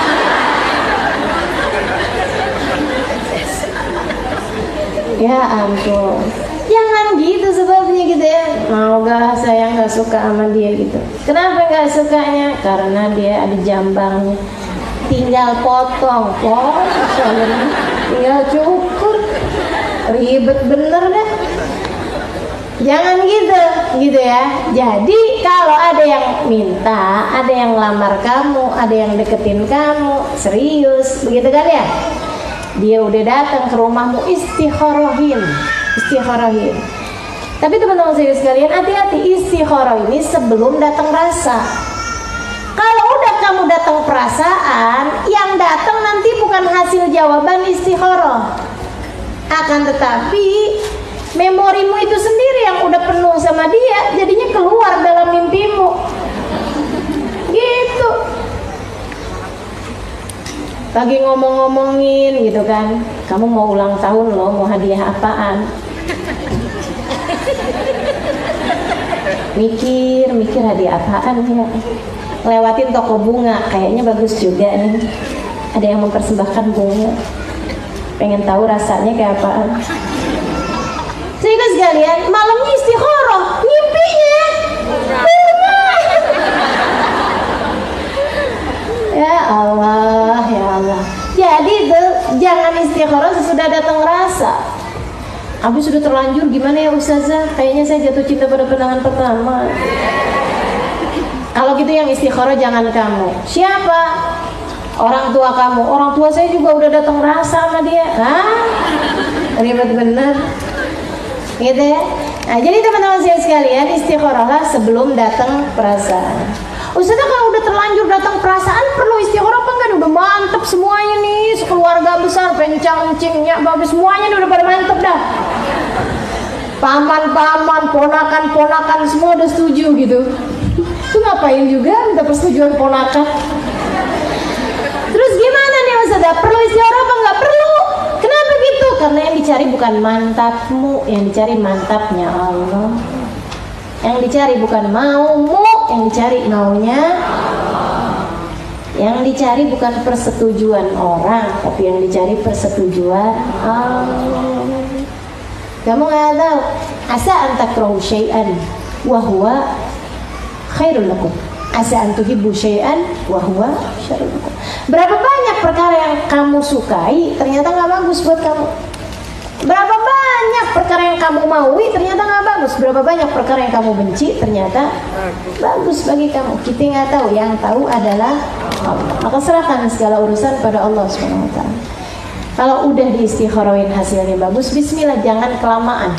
Ya ampun, jangan gitu sebabnya gitu ya. Mau gak saya nggak suka sama dia gitu. Kenapa nggak sukanya? Karena dia ada jambangnya. Tinggal potong, tinggal cukur, ribet bener deh. Jangan gitu ya. Jadi kalau ada yang minta, ada yang lamar kamu, ada yang deketin kamu, serius, begitu kan ya? Dia udah datang ke rumahmu, istikharahin. Tapi teman-teman saya sekalian, hati-hati, istikharah ini sebelum datang rasa. Kalau udah kamu datang perasaan, yang datang nanti bukan hasil jawaban istikharah. Akan tetapi memorimu itu sendiri yang udah penuh sama dia, jadinya keluar dalam mimpimu. Gitu. Lagi ngomong-ngomongin gitu kan, kamu mau ulang tahun loh, mau hadiah apaan? Mikir hadiah apaan ya? lewatin toko bunga, kayaknya bagus juga nih. Ada yang mempersembahkan bunga. Pengen tahu rasanya kayak apaan. Sehingga sekalian, malamnya istikharah, ngimpinya bunga. Ya Allah, ya Allah. Jadi tuh jangan istikharah sesudah datang rasa. Habis sudah terlanjur gimana ya Ustazah? Kayaknya saya jatuh cinta pada pandangan pertama. Kalau gitu yang istikharah jangan kamu. Siapa? Orang tua kamu. Orang tua saya juga udah datang rasa sama dia. Hah? Ribet bener. Gitu ya. Nah, jadi teman-teman saya sekalian, istikharahlah sebelum datang perasaan. Ustazah kalau udah terlanjur datang perasaan perlu istikharah apa enggak? Udah mantep semuanya nih, sekeluarga besar, pencang encingnya, bagus semuanya udah pada mantep dah. Paman-paman, ponakan-ponakan semua udah setuju gitu. Itu ngapain juga minta persetujuan ponakan? Terus gimana nih Ustazah? Perlu istikharah apa enggak? Perlu. Kenapa gitu? Karena yang dicari bukan mantapmu, yang dicari mantapnya Allah. Yang dicari bukan maumu, yang dicari maunya. Yang dicari bukan persetujuan orang, tapi yang dicari persetujuan Allah. Kamu nggak tahu, asa antakrahu syai'an wa huwa khairul lakum. Asa antuhibbu syai'an wa huwa syarrul lakum. Berapa banyak perkara yang kamu sukai ternyata nggak bagus buat kamu. Berapa banyak perkara yang kamu maui ternyata nggak bagus. Berapa banyak perkara yang kamu benci ternyata bagus bagi kamu. Kita nggak tahu, yang tahu adalah Allah. Maka serahkan segala urusan pada Allah Subhanahu wa Ta'ala. Kalau udah diistikharoin hasilnya bagus, bismillah, jangan kelamaan.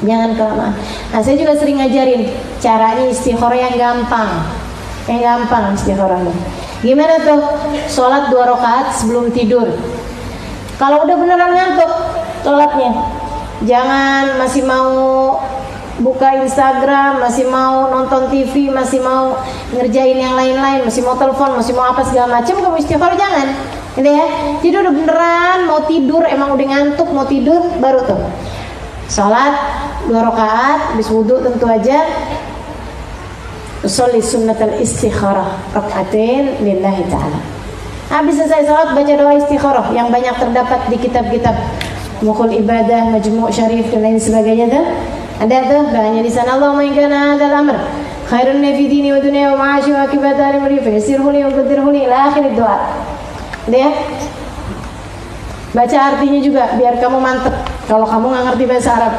Jangan kelamaan. Nah, saya juga sering ngajarin caranya istikharah yang gampang. Yang gampang istikharahnya. Gimana tuh? Sholat 2 rakaat sebelum tidur. Kalau udah beneran ngantuk sholatnya, jangan masih mau buka Instagram, masih mau nonton TV, masih mau ngerjain yang lain-lain, masih mau telepon, masih mau apa segala macam, kamu istikharah jangan, gitu ya. Jadi udah beneran mau tidur, emang udah ngantuk mau tidur, baru tuh sholat 2 rakaat, habis wudhu tentu aja, sholli sunnatal istikharah rakaatain lillahi ta'ala. Habis selesai salat baca doa istikharah yang banyak terdapat di kitab-kitab Mukhul Ibadah, Majmu' Syarif dan lain sebagainya tuh. Ada tuh doanya di sana, Allahumma in kana hadzal amr khairun fi dini wa dunya wa ma'ashi wa akibati amri fayassirhu li wa qaddirhu li ila akhir doa. Ya. Baca artinya juga biar kamu mantep. Kalau kamu nggak ngerti bahasa Arab,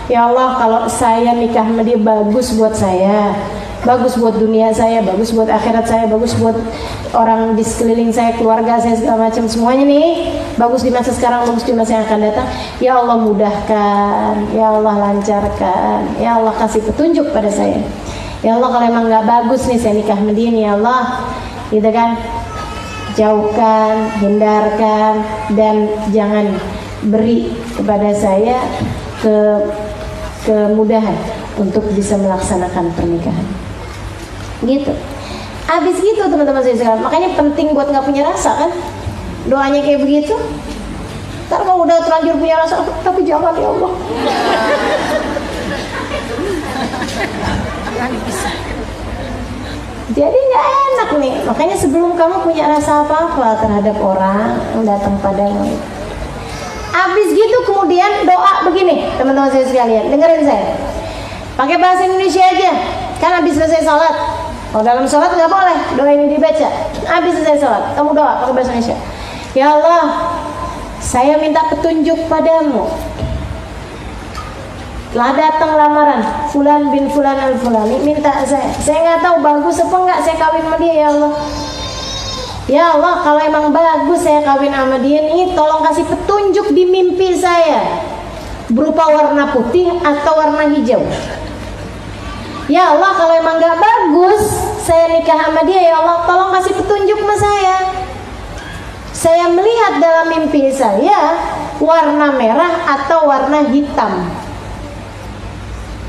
ya Allah, kalau saya nikah sama dia bagus buat saya, bagus buat dunia saya, bagus buat akhirat saya, bagus buat orang di sekeliling saya, keluarga saya, segala macam semuanya nih, bagus di masa sekarang, bagus di masa yang akan datang. Ya Allah mudahkan, ya Allah lancarkan, ya Allah kasih petunjuk pada saya. Ya Allah kalau emang nggak bagus nih saya nikah sama dia nih, ya Allah, gitu kan, jauhkan, hindarkan, dan jangan beri kepada saya kemudahan untuk bisa melaksanakan pernikahan. Gitu. Habis gitu teman-teman saya sekalian. Makanya penting buat nggak punya rasa kan, doanya kayak begitu. Ntar kalau udah terlanjur punya rasa, tapi jangan ya Allah. Jadi nggak enak nih. Makanya sebelum kamu punya rasa apa-apa terhadap orang yang datang padamu, habis gitu kemudian doa begini, teman-teman saya sekalian, dengerin saya. Pakai bahasa Indonesia aja. Kan habis selesai sholat. Kalau dalam sholat nggak boleh doa ini dibaca. Habis selesai sholat, kamu doa pakai bahasa Indonesia. Ya Allah, saya minta petunjuk padamu. Telah datang lamaran Fulan bin Fulan al-Fulani, minta saya nggak tahu bagus apa enggak saya kawin sama dia, ya Allah. Ya Allah, kalau emang bagus saya kawin sama dia nih, tolong kasih petunjuk di mimpi saya, berupa warna putih atau warna hijau. Ya Allah, kalau emang nggak bagus saya nikah sama dia, ya Allah, tolong kasih petunjuk sama saya. Saya melihat dalam mimpi saya warna merah atau warna hitam.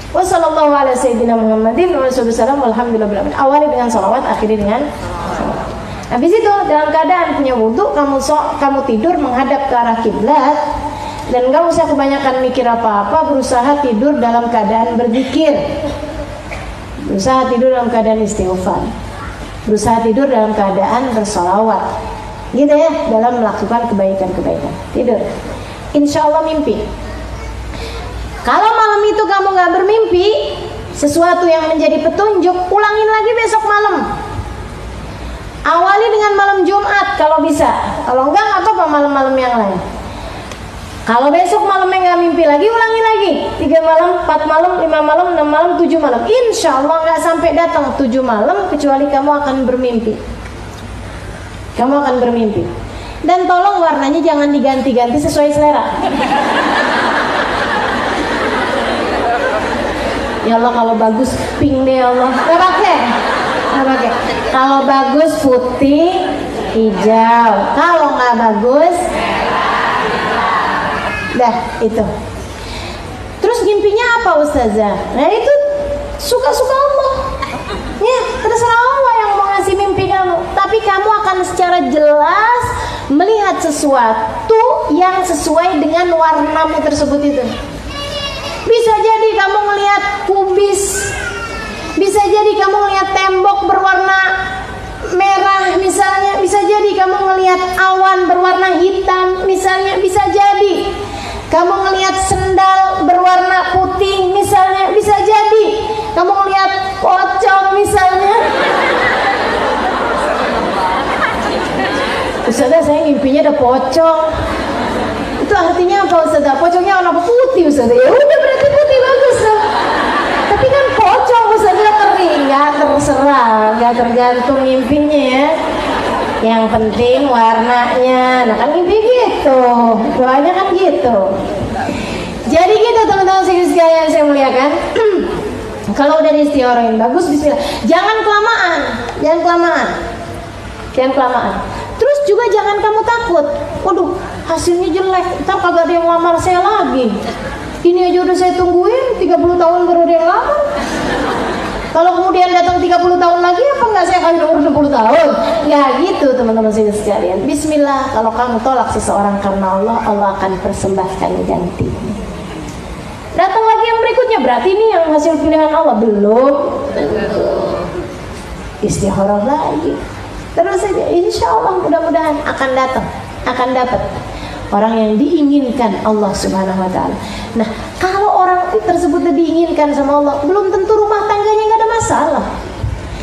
Wassallallahu ala sayyidina Muhammadin wa sallam, alhamdulillah. Awali dengan salawat, akhiri dengan salawat. Habis itu dalam keadaan punya wudhu, kamu tidur menghadap ke arah kiblat, dan nggak usah kebanyakan mikir apa-apa, berusaha tidur dalam keadaan berzikir, berusaha tidur dalam keadaan istighfar. berusaha tidur dalam keadaan bersolawat, gitu ya, dalam melakukan kebaikan-kebaikan. Tidur, insya Allah mimpi. Kalau malam itu kamu gak bermimpi sesuatu yang menjadi petunjuk, ulangin lagi besok malam. Awali dengan malam Jumat kalau bisa, kalau enggak apa-apa malam-malam yang lain. Kalau besok malamnya nggak mimpi lagi, ulangi lagi 3 malam, 4 malam, 5 malam, 6 malam, 7 malam. Insya Allah nggak sampai datang 7 malam kecuali kamu akan bermimpi. Kamu akan bermimpi. Dan tolong warnanya jangan diganti-ganti sesuai selera. Ya Allah, kalau bagus pink deh, ya Allah. Nggak pakai. Kalau bagus putih, hijau. Kalau nggak bagus, dah itu. Terus mimpinya apa Ustazah? Nah itu suka-suka Allah. Ya, terserah Allah yang mau ngasih mimpi kamu. Tapi kamu akan secara jelas melihat sesuatu yang sesuai dengan warnamu tersebut itu. Bisa jadi kamu melihat kubis, bisa jadi kamu melihat tembok berwarna merah misalnya, bisa jadi kamu melihat awan berwarna hitam misalnya, bisa jadi kamu melihat sendal berwarna putih misalnya, bisa jadi kamu melihat pocong misalnya. Ustazah, saya mimpinya ada pocong. Itu artinya apa Ustazah? Pocongnya warna putih Ustazah. Ya udah, berarti putih bagus dong. Tapi kan pocong Ustazah kering, nggak terserah, nggak tergantung mimpinya ya. Yang penting warnanya. Nah kan mimpi gitu, doanya kan gitu. Jadi gitu teman-teman sekalian saya muliakan. Kalau udah diistiarohin bagus, bismillah. Jangan kelamaan. Terus juga jangan kamu takut. Waduh, hasilnya jelek, ntar kagak ada yang lamar saya lagi. Ini aja udah saya tungguin 30 tahun baru ada yang lamar. Kalau kemudian datang 30 tahun lagi, apa enggak saya kasih umur 60 tahun? Ya gitu teman-teman sekalian. Bismillah, kalau kamu tolak seseorang karena Allah, Allah akan persembahkan gantinya. Datang lagi yang berikutnya, berarti ini yang hasil pilihan Allah. Belum. Istikharah lagi. Terus saja, insya Allah mudah-mudahan akan datang, akan dapat orang yang diinginkan Allah Subhanahu wa Ta'ala. Nah, kalau orang tersebut diinginkan sama Allah, belum tentu rumah tangganya nggak ada masalah.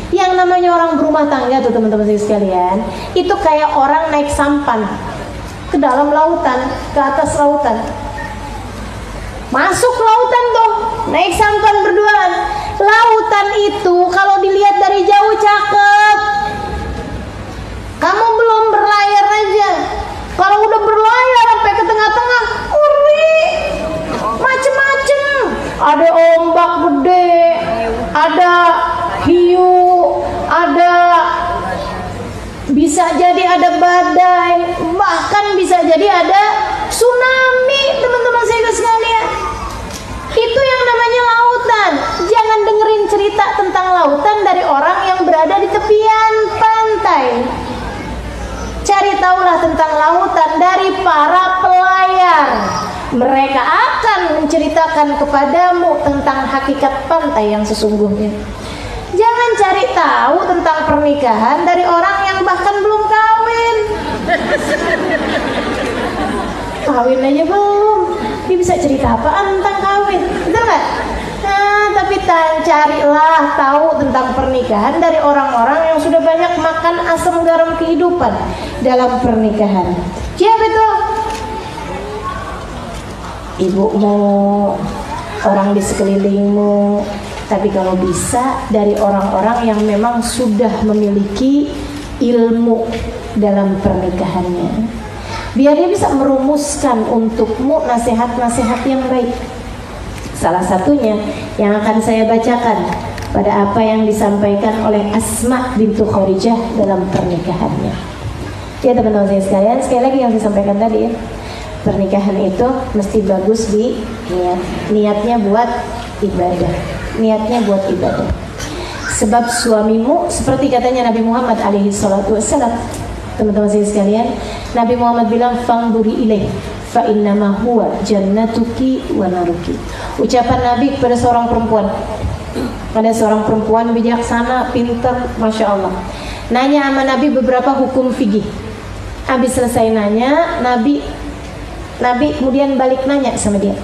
Yang namanya orang berumah tangga tuh teman-teman sekalian, itu kayak orang naik sampan ke dalam lautan, ke atas lautan. Masuk lautan tuh, naik sampan berduaan. Lautan itu kalau dilihat dari jauh cakep. Kamu belum berlayar aja. Kalau udah berlayar sampai ke tengah-tengah, macem-macem. Ada ombak gede, ada hiu, ada bisa jadi ada badai, bahkan bisa jadi ada tsunami, teman-teman sekalian. Itu yang namanya lautan. Jangan dengerin cerita tentang lautan dari orang yang berada di tepian pantai. Cari tahulah tentang lautan dari para pelayar. Mereka akan menceritakan kepadamu tentang hakikat pantai yang sesungguhnya. Jangan cari tahu tentang pernikahan dari orang yang bahkan belum kawin. Kawin aja belum, dia bisa cerita apaan tentang kawin, betul nggak? Nah, tapi carilah tahu tentang pernikahan dari orang-orang yang sudah banyak makan asam garam kehidupan dalam pernikahan. Siapa itu? Ibumu, orang di sekelilingmu. Tapi kalau bisa dari orang-orang yang memang sudah memiliki ilmu dalam pernikahannya, biar dia bisa merumuskan untukmu nasihat-nasihat yang baik. Salah satunya yang akan saya bacakan pada apa yang disampaikan oleh Asma bintu Khadijah dalam pernikahannya. Ya teman-teman saya sekalian, sekali lagi yang disampaikan tadi ya, pernikahan itu mesti bagus di niatnya buat ibadah. Niatnya buat ibadah. Sebab suamimu, seperti katanya Nabi Muhammad alaihi salatu wassalam, teman-teman saya sekalian, Nabi Muhammad bilang fangduri ilaih fa innama huwa jannatuki wa naruki. Ucapan Nabi kepada seorang perempuan, pada seorang perempuan bijaksana, pintar, masya Allah. nanya sama Nabi beberapa hukum fikih. Habis selesai nanya, Nabi kemudian balik nanya sama dia,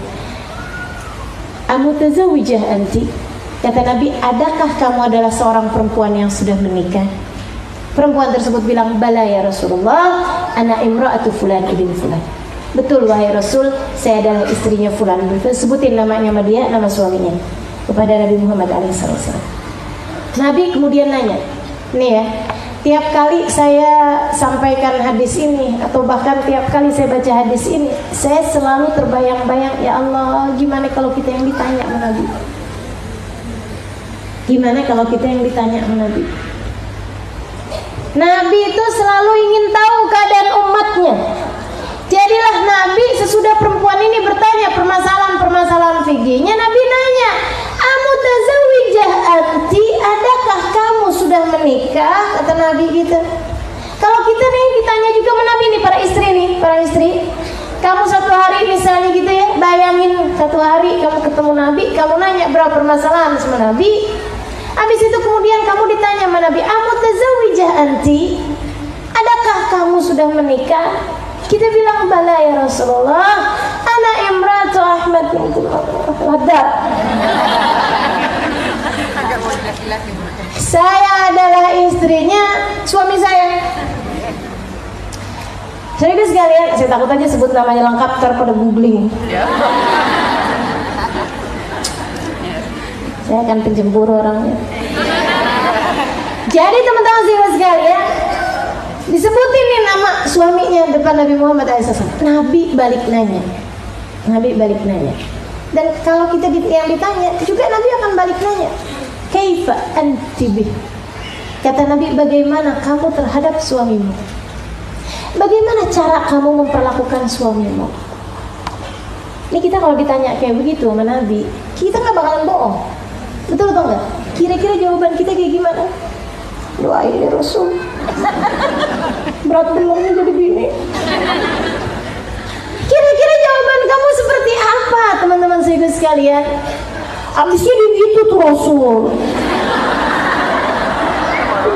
amutazawijah anti? Kata Nabi, adakah kamu adalah seorang perempuan yang sudah menikah? Perempuan tersebut bilang, bala ya Rasulullah, ana imra'atu fulan ibn fulan. Betul wahai Rasul, saya adalah istrinya fulan. Sebutin namanya sama dia, nama suaminya, kepada Nabi Muhammad SAW. Nabi kemudian nanya, nih ya, tiap kali saya sampaikan hadis ini, atau bahkan tiap kali saya baca hadis ini, saya selalu terbayang-bayang, ya Allah, gimana kalau kita yang ditanya sama Nabi? Gimana kalau kita yang ditanya sama Nabi? Nabi itu selalu ingin tahu keadaan umatnya. Jadilah Nabi sesudah perempuan ini bertanya permasalahan-permasalahan fikihnya, Nabi nanya, amutazawijah anti? Adakah kamu sudah menikah? Kata Nabi gitu. Kalau kita nih ditanya juga sama Nabi nih, para istri, kamu satu hari misalnya gitu ya, bayangin satu hari kamu ketemu Nabi, kamu nanya berapa permasalahan sama Nabi. Habis itu kemudian kamu ditanya sama Nabi, amutazawijah anti? Adakah kamu sudah menikah? Kita bilang, bala ya Rasulullah, ana imratu Ahmad bin Wadad. Saya adalah istrinya suami saya. Serius sekalian, saya takut aja sebut namanya lengkap pada googling. Saya akan pencemburu orangnya. Jadi teman-teman sekalian, disebutin nih nama suaminya depan Nabi Muhammad SAW. Nabi balik nanya. Dan kalau kita yang ditanya juga, Nabi akan balik nanya, kaifa anti bih? Kata Nabi, bagaimana kamu terhadap suamimu? Bagaimana cara kamu memperlakukan suamimu? Ini kita kalau ditanya kayak begitu sama Nabi, kita nggak bakalan bohong. Betul atau enggak? Kira-kira jawaban kita kayak gimana? Doain ya Rasul, berat belumnya jadi gini. Kira-kira jawaban kamu seperti apa, teman-teman saya sekalian? Abisnya gitu tuh Rasul.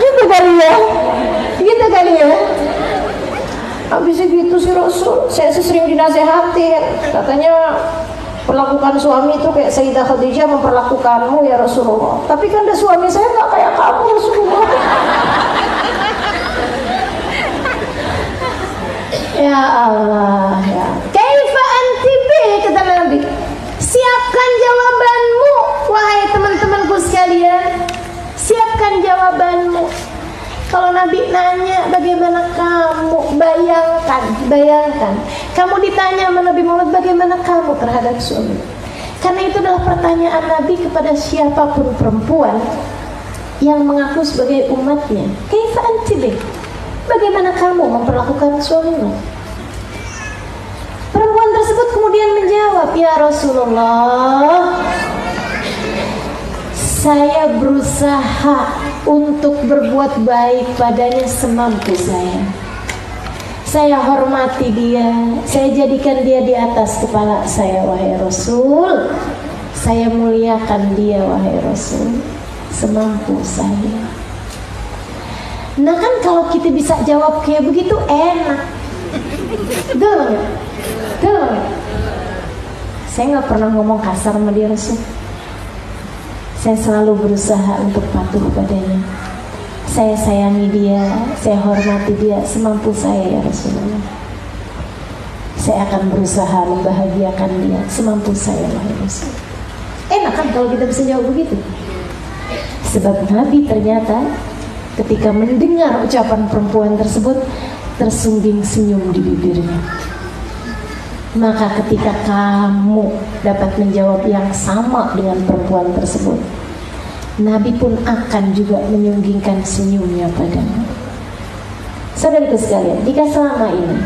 Gitu kali ya. Abisnya gitu sih Rasul. Saya sering dinasehatin, katanya perlakukan suami itu kayak Sayyidah Khadijah memperlakukanmu ya Rasulullah. Tapi kan ada suami saya nggak kayak kamu Rasulullah. Ya Allah, ya. Kaifa anti bi? Kata Nabi. Siapkan jawabanmu, wahai teman-temanku sekalian. Siapkan jawabanmu. Kalau Nabi nanya bagaimana kamu, bayangkan kamu ditanya sama Nabi Muhammad, bagaimana kamu terhadap suami? Karena itu adalah pertanyaan Nabi kepada siapapun perempuan yang mengaku sebagai umatnya. Kaifa anti bih? Bagaimana kamu memperlakukan suamimu? Perempuan tersebut kemudian menjawab, ya Rasulullah, saya berusaha untuk berbuat baik padanya semampu saya. Saya hormati dia, saya jadikan dia di atas kepala saya, wahai Rasul. Saya muliakan dia, wahai Rasul, semampu saya. Nah kan kalau kita bisa jawab kayak begitu enak. Betul nggak? Saya nggak pernah ngomong kasar sama dia Rasul. Saya selalu berusaha untuk patuh padanya. Saya sayangi dia, saya hormati dia semampu saya ya Rasulullah. Saya akan berusaha membahagiakan dia semampu saya wahai Rasul. Enak kan kalau kita bisa jawab begitu? Sebab Nabi ternyata ketika mendengar ucapan perempuan tersebut tersungging senyum di bibirnya. Maka ketika kamu dapat menjawab yang sama dengan perempuan tersebut, Nabi pun akan juga menyunggingkan senyumnya padamu. Saudaraku sekalian, jika selama ini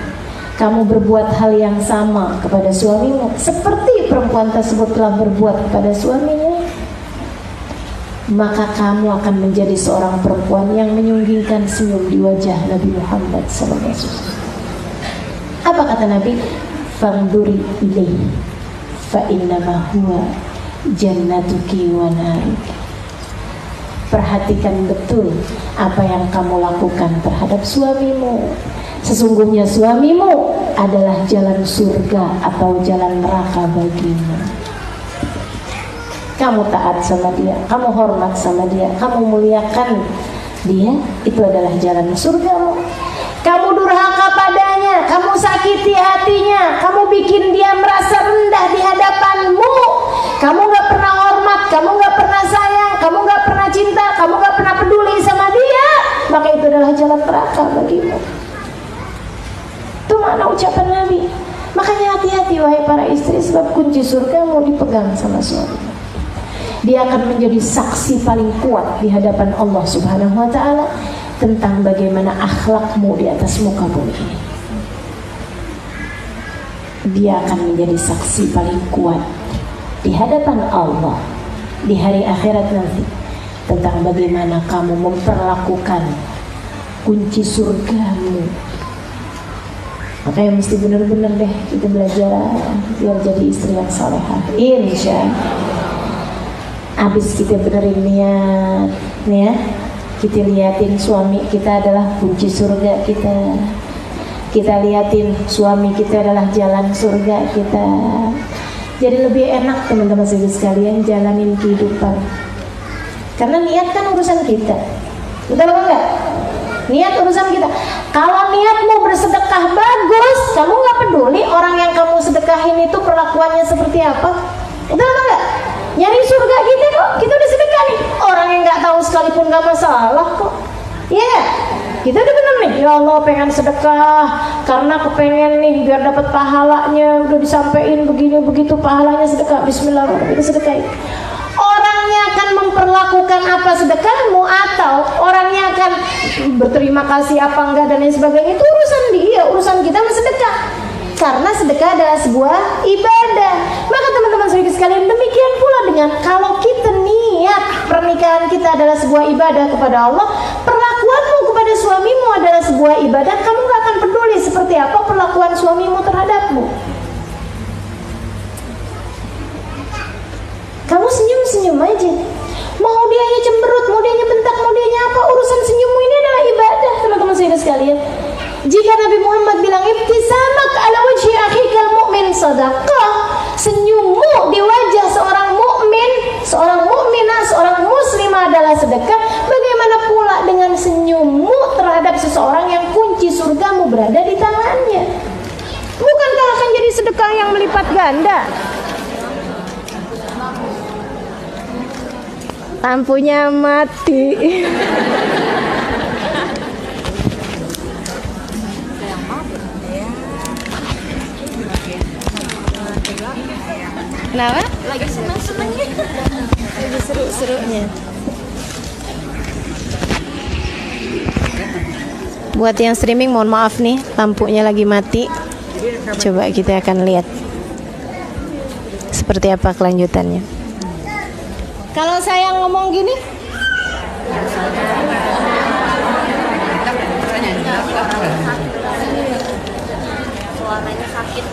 kamu berbuat hal yang sama kepada suamimu seperti perempuan tersebut telah berbuat kepada suaminya, maka kamu akan menjadi seorang perempuan yang menyunggingkan senyum di wajah Nabi Muhammad SAW. Apa kata Nabi? Fanduri ilaihi fa innama huwa jannatuki wa naruki. perhatikan betul apa yang kamu lakukan terhadap suamimu. Sesungguhnya suamimu adalah jalan surga atau jalan neraka bagimu. Kamu taat sama dia, kamu hormat sama dia, kamu muliakan dia, itu adalah jalan surgamu. Kamu durhaka padanya, kamu sakiti hatinya, kamu bikin dia merasa rendah di hadapanmu, kamu gak pernah hormat, kamu gak pernah sayang, kamu gak pernah cinta, kamu gak pernah peduli sama dia, maka itu adalah jalan neraka bagimu. Itu makna ucapan Nabi. Makanya hati-hati wahai para istri, sebab kunci surga mau dipegang sama suami. Dia akan menjadi saksi paling kuat di hadapan Allah Subhanahu wa ta'ala tentang bagaimana akhlakmu di atas muka bumi ini. Dia akan menjadi saksi paling kuat di hadapan Allah di hari akhirat nanti tentang bagaimana kamu memperlakukan kunci surgamu. Makanya mesti benar-benar deh kita belajar biar jadi istri yang salehah, insya Allah. Habis kita benerin niat nih ya, kita liatin suami kita adalah kunci surga kita, kita liatin suami kita adalah jalan surga kita. Jadi lebih enak teman-teman sekalian jalanin kehidupan, karena niat kan urusan kita, betul apa enggak? Niat urusan kita. Kalau niatmu bersedekah bagus, kamu nggak peduli orang yang kamu sedekahin itu perlakuannya seperti apa, betul apa enggak? Nyari surga kita kok, kita udah sedekah nih. Orang yang nggak tahu sekalipun nggak masalah kok. Iya, yeah. Kita udah bener nih. Ya Allah, pengen sedekah karena kepengen nih biar dapat pahalanya. Udah disampaikan begini begitu pahalanya sedekah. Bismillahirrahmanirrahim, sedekahin. Orangnya akan memperlakukan apa sedekahmu atau orangnya akan berterima kasih apa enggak dan lain sebagainya, itu urusan dia. Urusan kita bersedekah. Karena sedekah adalah sebuah ibadah. Maka teman-teman saudara sekalian, demikian pula dengan kalau kita niat pernikahan kita adalah sebuah ibadah kepada Allah, perlakuanmu kepada suamimu adalah sebuah ibadah. Kamu gak akan peduli seperti apa perlakuan suamimu terhadapmu. Kamu senyum-senyum aja. Mau dianya cemberut, mau dianya bentak, mau dianya apa, urusan senyummu ini adalah ibadah, teman-teman saudara sekalian. Jika Nabi Muhammad bilang ibtisamak ala wajhi akhikal mu'min sadaqah, senyummu di wajah seorang mukmin, seorang mukminah, seorang muslimah adalah sedekah, bagaimana pula dengan senyummu terhadap seseorang yang kunci surgamu berada di tangannya? Bukankah akan jadi sedekah yang melipat ganda? Lampunya mati. Kenapa? Lagi senang-senangnya. Lagi seru-serunya. Buat yang streaming mohon maaf nih, lampunya lagi mati. Coba kita akan lihat seperti apa kelanjutannya. Kalau saya ngomong gini, suaranya sakit.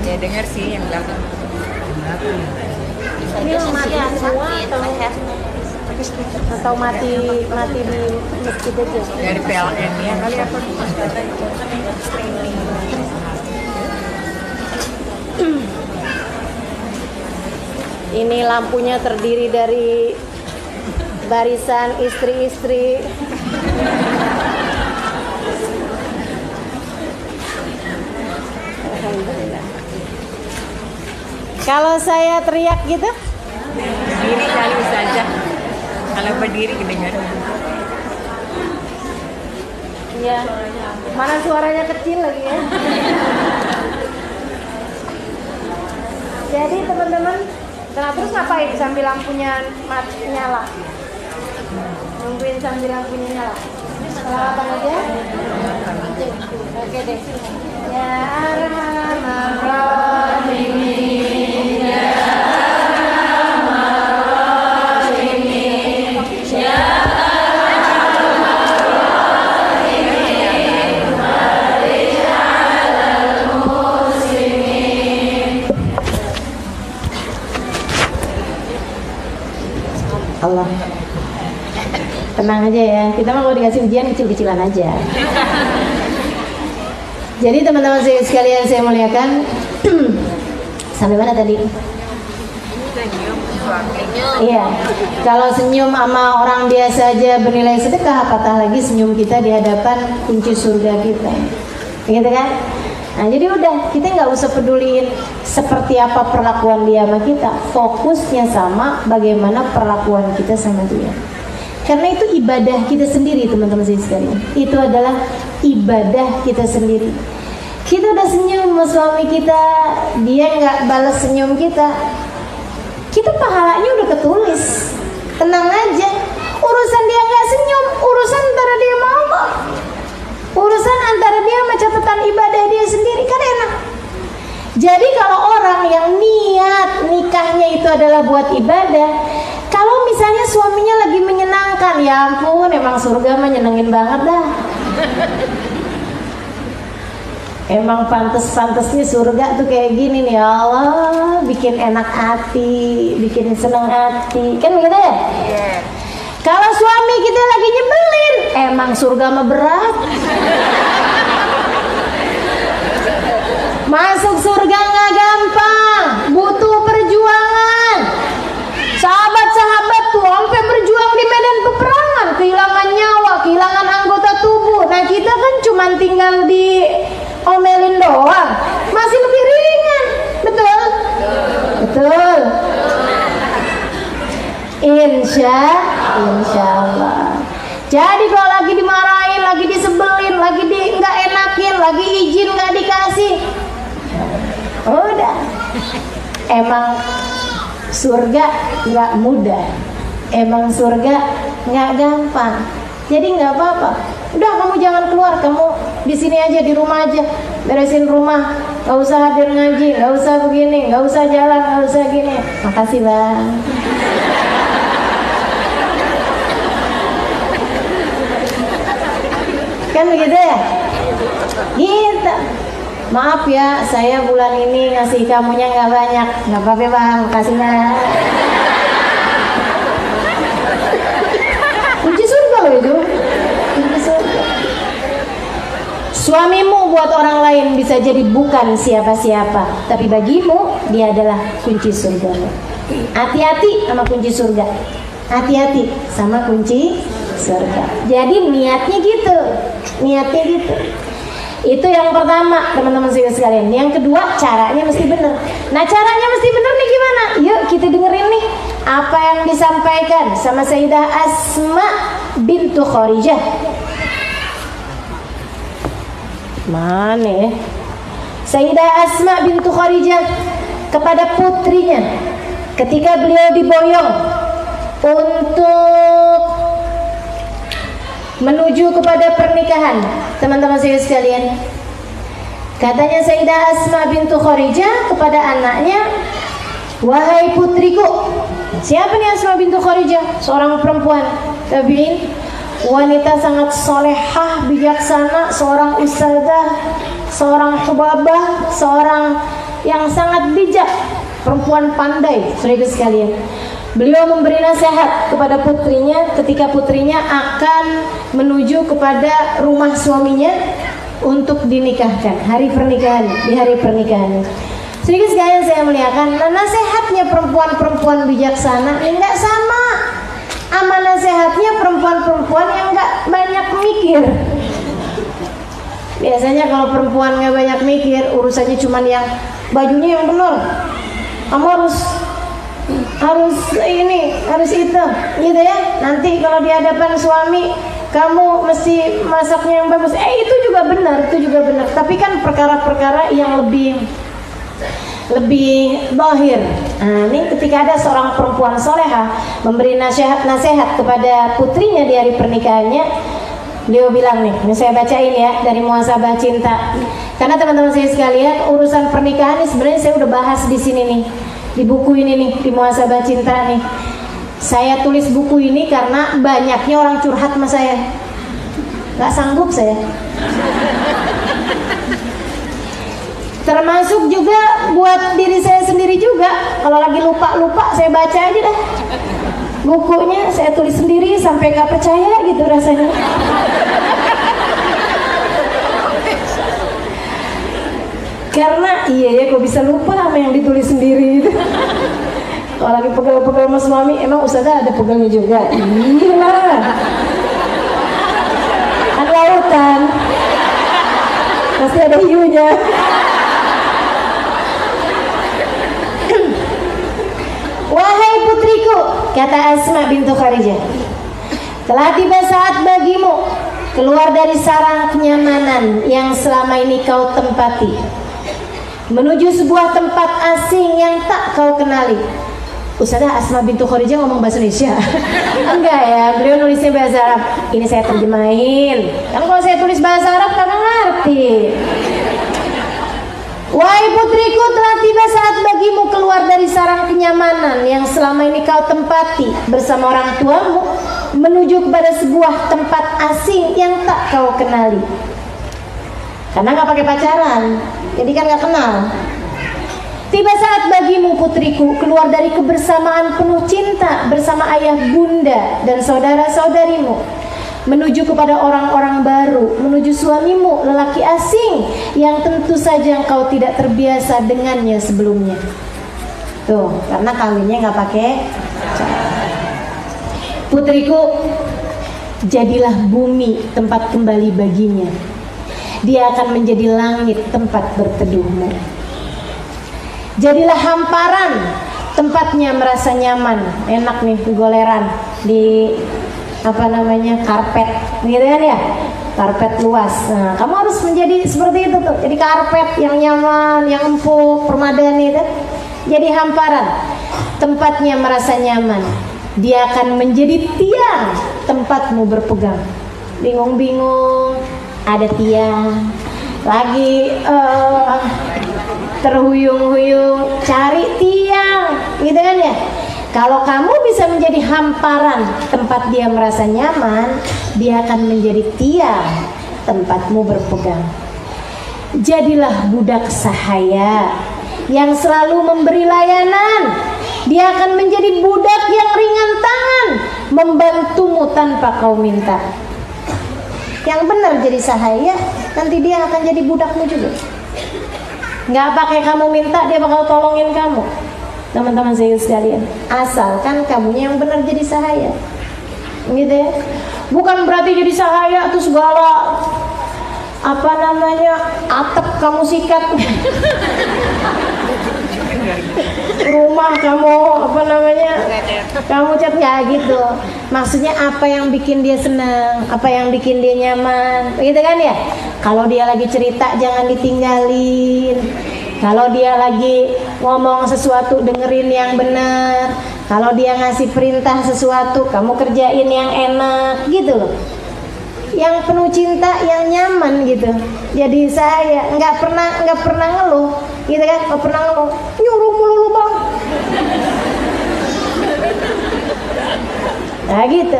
Ya dengar sih yang belakang. Ini mati semua atau mati di masjid aja. Dari PLN ya kali apa Ini lampunya terdiri dari barisan istri-istri. Alhamdulillah. Kalau saya teriak gitu? Berdiri kali saja. Kalau berdiri kedengaran. Iya. Mana suaranya kecil lagi ya? Jadi teman-teman, terus ngapain sambil lampunya nyala? Nungguin sambil lampunya nyala. Selawatan aja? Oke deh. Ya Arhamar Rahimin, Ya Arhamar Rahimin, Ya Arhamar Rahimin, Marij'alal muslimin. Allah. Tenang aja ya, kita mah kalau dikasih ujian kecil-kecilan aja. Jadi teman-teman saya sekalian saya muliakan, sampai mana tadi? Iya, kalau senyum sama orang biasa aja bernilai sedekah, apatah lagi senyum kita di hadapan kunci surga kita, gitu kan? Nah jadi udah, kita nggak usah peduliin seperti apa perlakuan dia sama kita, fokusnya sama bagaimana perlakuan kita sama dia. Karena itu ibadah kita sendiri teman-teman sekalian. Itu adalah ibadah kita sendiri. Kita udah senyum sama suami kita, dia nggak balas senyum kita, kita pahalanya udah ketulis. Tenang aja, urusan dia nggak senyum, urusan antara dia sama Allah, urusan antara dia sama catatan ibadah dia sendiri, kan enak. Jadi kalau orang yang niat nikahnya itu adalah buat ibadah, kalau misalnya suaminya lagi menyenangkan, ya ampun, emang surga mah nyenengin banget dah. Emang pantes-pantesnya surga tuh kayak gini nih, ya Allah, bikin enak hati, bikin seneng hati, kan begitu ya? Yeah. Kalau suami kita lagi nyebelin, emang surga mah berat. Masuk surga nggak gampang, butuh perjuangan. Sahabat-sahabat tuh sampai berjuang di medan peperangan, kehilangan nyawa, kehilangan anggota tubuh. Nah kita kan cuma tinggal di omelin doang, masih lebih ringan, betul? Betul. Insya Allah. Jadi kalau lagi dimarahin, lagi disebelin, lagi nggak enakin, lagi izin nggak dikasih, udah. Emang surga nggak mudah, emang surga nggak gampang. Jadi nggak apa-apa. Udah kamu jangan keluar, kamu di sini aja, di rumah aja, beresin rumah, nggak usah hadir ngaji, nggak usah begini, nggak usah jalan, nggak usah gini. Makasih bang. Kan begitu ya? Gitu. Maaf ya, saya bulan ini ngasih kamunya nggak banyak. Nggak apa-apa bang, makasih bang. Kunci surga loh itu. Kunci surga. Suamimu buat orang lain bisa jadi bukan siapa-siapa, tapi bagimu dia adalah kunci surga. Hati-hati sama kunci surga. Hati-hati sama kunci surga. Jadi niatnya gitu. Niatnya gitu. Itu yang pertama teman-teman sekalian. Yang kedua, caranya mesti benar. Nah caranya mesti benar nih gimana? Yuk kita dengerin nih apa yang disampaikan sama Sayyidah Asma bintu Kharijah. Mana ya? Sayyidah Asma bintu Kharijah kepada putrinya ketika beliau diboyong untuk menuju kepada pernikahan. Teman-teman saya sekalian, katanya Sayyidah Asma bintu Kharijah kepada anaknya, wahai putriku. Siapa nih Asma bintu Kharijah? Seorang perempuan tabi'in, wanita sangat solehah, bijaksana, seorang ustazah, seorang hubabah, seorang yang sangat bijak, perempuan pandai. Saudara sekalian, beliau memberi nasihat kepada putrinya ketika putrinya akan menuju kepada rumah suaminya untuk dinikahkan, hari pernikahan, di hari pernikahan. Sedikit sekalian saya muliakan, nah nasihatnya perempuan-perempuan bijaksana ini nggak sama sama nasihatnya perempuan-perempuan yang nggak banyak mikir. Biasanya kalau perempuan nggak banyak mikir, urusannya cuman yang bajunya yang benar, kamu harus ini, harus itu, gitu ya. Nanti kalau di hadapan suami kamu mesti masaknya yang bagus. Itu juga benar, itu juga benar. Tapi kan perkara-perkara yang lebih zahir. Nah, ini ketika ada seorang perempuan soleha memberi nasihat kepada putrinya di hari pernikahannya, beliau bilang nih, ini saya bacain ya dari Muhasabah Cinta. Karena teman-teman saya sekalian, urusan pernikahan ini sebenarnya saya udah bahas di sini nih, di buku ini nih, di Muhasabah Cinta nih. Saya tulis buku ini karena banyaknya orang curhat sama saya, nggak sanggup saya. Termasuk juga buat diri saya sendiri juga. Kalau lagi lupa saya baca aja dah. Bukunya saya tulis sendiri sampai nggak percaya gitu rasanya. Karena iya ya, kok bisa lupa sama yang ditulis sendiri gitu. Kalau lagi pegel-pegel sama suami, emang Ustazah ada pegelnya juga? Iya, kan lautan, pasti ada hiunya. Wahai putriku, kata Asma bintu Kharijah, telah tiba saat bagimu keluar dari sarang kenyamanan yang selama ini kau tempati, menuju sebuah tempat asing yang tak kau kenali. Ustazah Asma bintu Kharijah ngomong bahasa Indonesia? Enggak ya, beliau nulisnya bahasa Arab. Ini saya terjemahin, kan kalau saya tulis bahasa Arab kagak ngerti. Wahai putriku, telah tiba saat bagimu keluar dari sarang kenyamanan yang selama ini kau tempati bersama orang tuamu, menuju kepada sebuah tempat asing yang tak kau kenali. Karena gak pakai pacaran, jadi kan gak kenal. Tiba saat bagimu putriku keluar dari kebersamaan penuh cinta bersama ayah bunda dan saudara-saudarimu, menuju kepada orang-orang baru, menuju suamimu lelaki asing yang tentu saja engkau tidak terbiasa dengannya sebelumnya. Tuh, karena kawinnya nggak pakai cara. Putriku, jadilah bumi tempat kembali baginya. Dia akan menjadi langit tempat berteduhmu. Jadilah hamparan, tempatnya merasa nyaman, enak nih goleran di apa namanya, karpet gitu kan ya, karpet luas. Nah, kamu harus menjadi seperti itu tuh, jadi karpet yang nyaman, yang empuk, permadani itu. Jadi hamparan, tempatnya merasa nyaman. Dia akan menjadi tiang tempatmu berpegang. Bingung-bingung, ada tiang, lagi terhuyung-huyung, cari tiang, gitu kan ya. Kalau kamu bisa menjadi hamparan tempat dia merasa nyaman, dia akan menjadi tiang tempatmu berpegang. Jadilah budak sahaya yang selalu memberi layanan. Dia akan menjadi budak yang ringan tangan, membantumu tanpa kau minta. Yang benar jadi sahaya, nanti dia akan jadi budakmu juga. Nggak pakai kamu minta, dia bakal tolongin kamu. Teman-teman saya sekalian, asalkan kamunya yang benar jadi sahaya, gitu ya. Bukan berarti jadi sahaya terus segala apa namanya atap kamu sikat, rumah kamu apa namanya kamu cat, nggak gitu. Maksudnya apa yang bikin dia senang, apa yang bikin dia nyaman, gitu kan ya. Kalau dia lagi cerita jangan ditinggalin. Kalau dia lagi ngomong sesuatu dengerin yang benar. Kalau dia ngasih perintah sesuatu kamu kerjain yang enak, gitu loh. Yang penuh cinta, yang nyaman gitu. Jadi saya nggak pernah ngeluh, gitu kan? Nggak pernah ngeluh, nyuruh mulu bang. Nah gitu.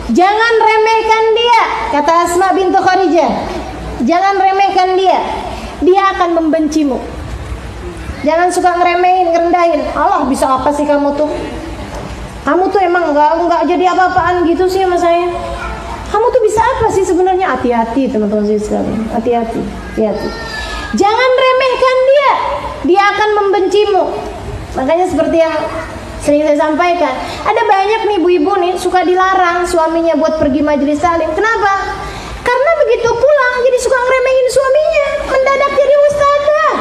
Jangan remehkan dia, kata Asma bintu Kharijah. Jangan remehkan dia. Dia akan membencimu. Jangan suka ngeremehin, ngerendahin. Allah, bisa apa sih kamu tuh? Kamu tuh emang nggak jadi apa-apaan gitu sih sama saya. Kamu tuh bisa apa sih sebenarnya? Hati-hati teman-teman saya sekalian. Hati-hati, hati-hati. Jangan remehkan dia. Dia akan membencimu. Makanya seperti yang sering saya sampaikan, ada banyak nih ibu-ibu nih suka dilarang suaminya buat pergi majelis taklim. Kenapa? Karena begitu pulang jadi suka ngeremehin suaminya, mendadak jadi ustazah.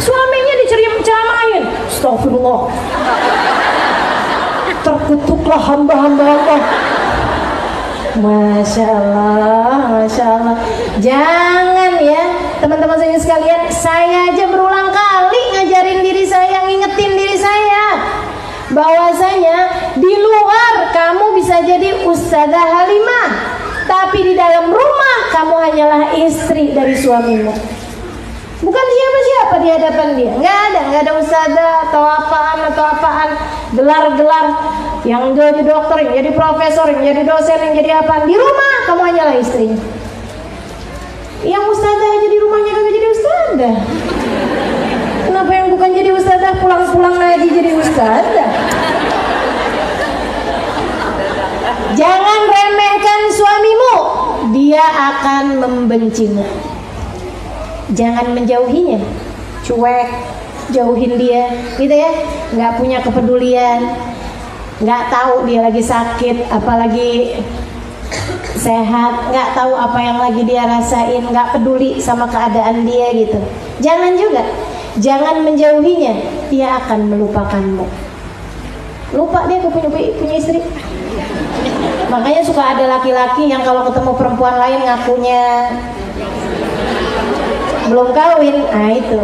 Suaminya diceramahin, astagfirullah. Terkutuklah hamba-hamba Allah. Masya Allah, Masya Allah. Jangan ya teman-teman saya sekalian, saya aja berulang kali ngajarin diri saya, ngingetin diri saya bahwasanya di luar kamu bisa jadi Ustazah Halimah, tapi di dalam rumah kamu hanyalah istri dari suamimu, bukan siapa-siapa di hadapan dia. Nggak ada ustazah atau apaan, gelar-gelar yang jadi dokter, yang jadi profesor, yang jadi dosen, yang jadi apa. Di rumah kamu hanyalah istrinya. Yang ustazah aja di rumahnya kagak jadi ustazah, kenapa yang bukan jadi ustazah pulang-pulang ngaji membencimu. Jangan menjauhinya, cuek, jauhin dia, gitu ya. Nggak punya kepedulian, nggak tahu dia lagi sakit, apalagi sehat, nggak tahu apa yang lagi dia rasain, nggak peduli sama keadaan dia gitu. Jangan juga, jangan menjauhinya, dia akan melupakanmu. Lupa dia punya istri. Makanya suka ada laki-laki yang kalau ketemu perempuan lain ngakunya belum kawin. Nah itu,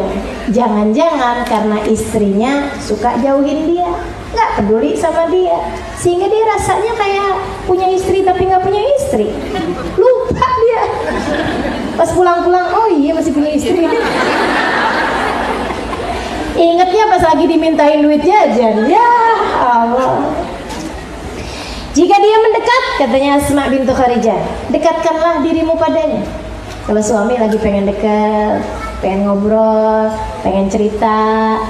jangan-jangan karena istrinya suka jauhin dia, nggak peduli sama dia, sehingga dia rasanya kayak punya istri tapi nggak punya istri. Lupa dia. Pas pulang-pulang, oh iya masih punya istri. Ingatnya pas lagi dimintain duit jajan. Ya Allah. Jika dia mendekat, katanya Asma bintu Kharijah, dekatkanlah dirimu padanya. Kalau suami lagi pengen dekat, pengen ngobrol, pengen cerita,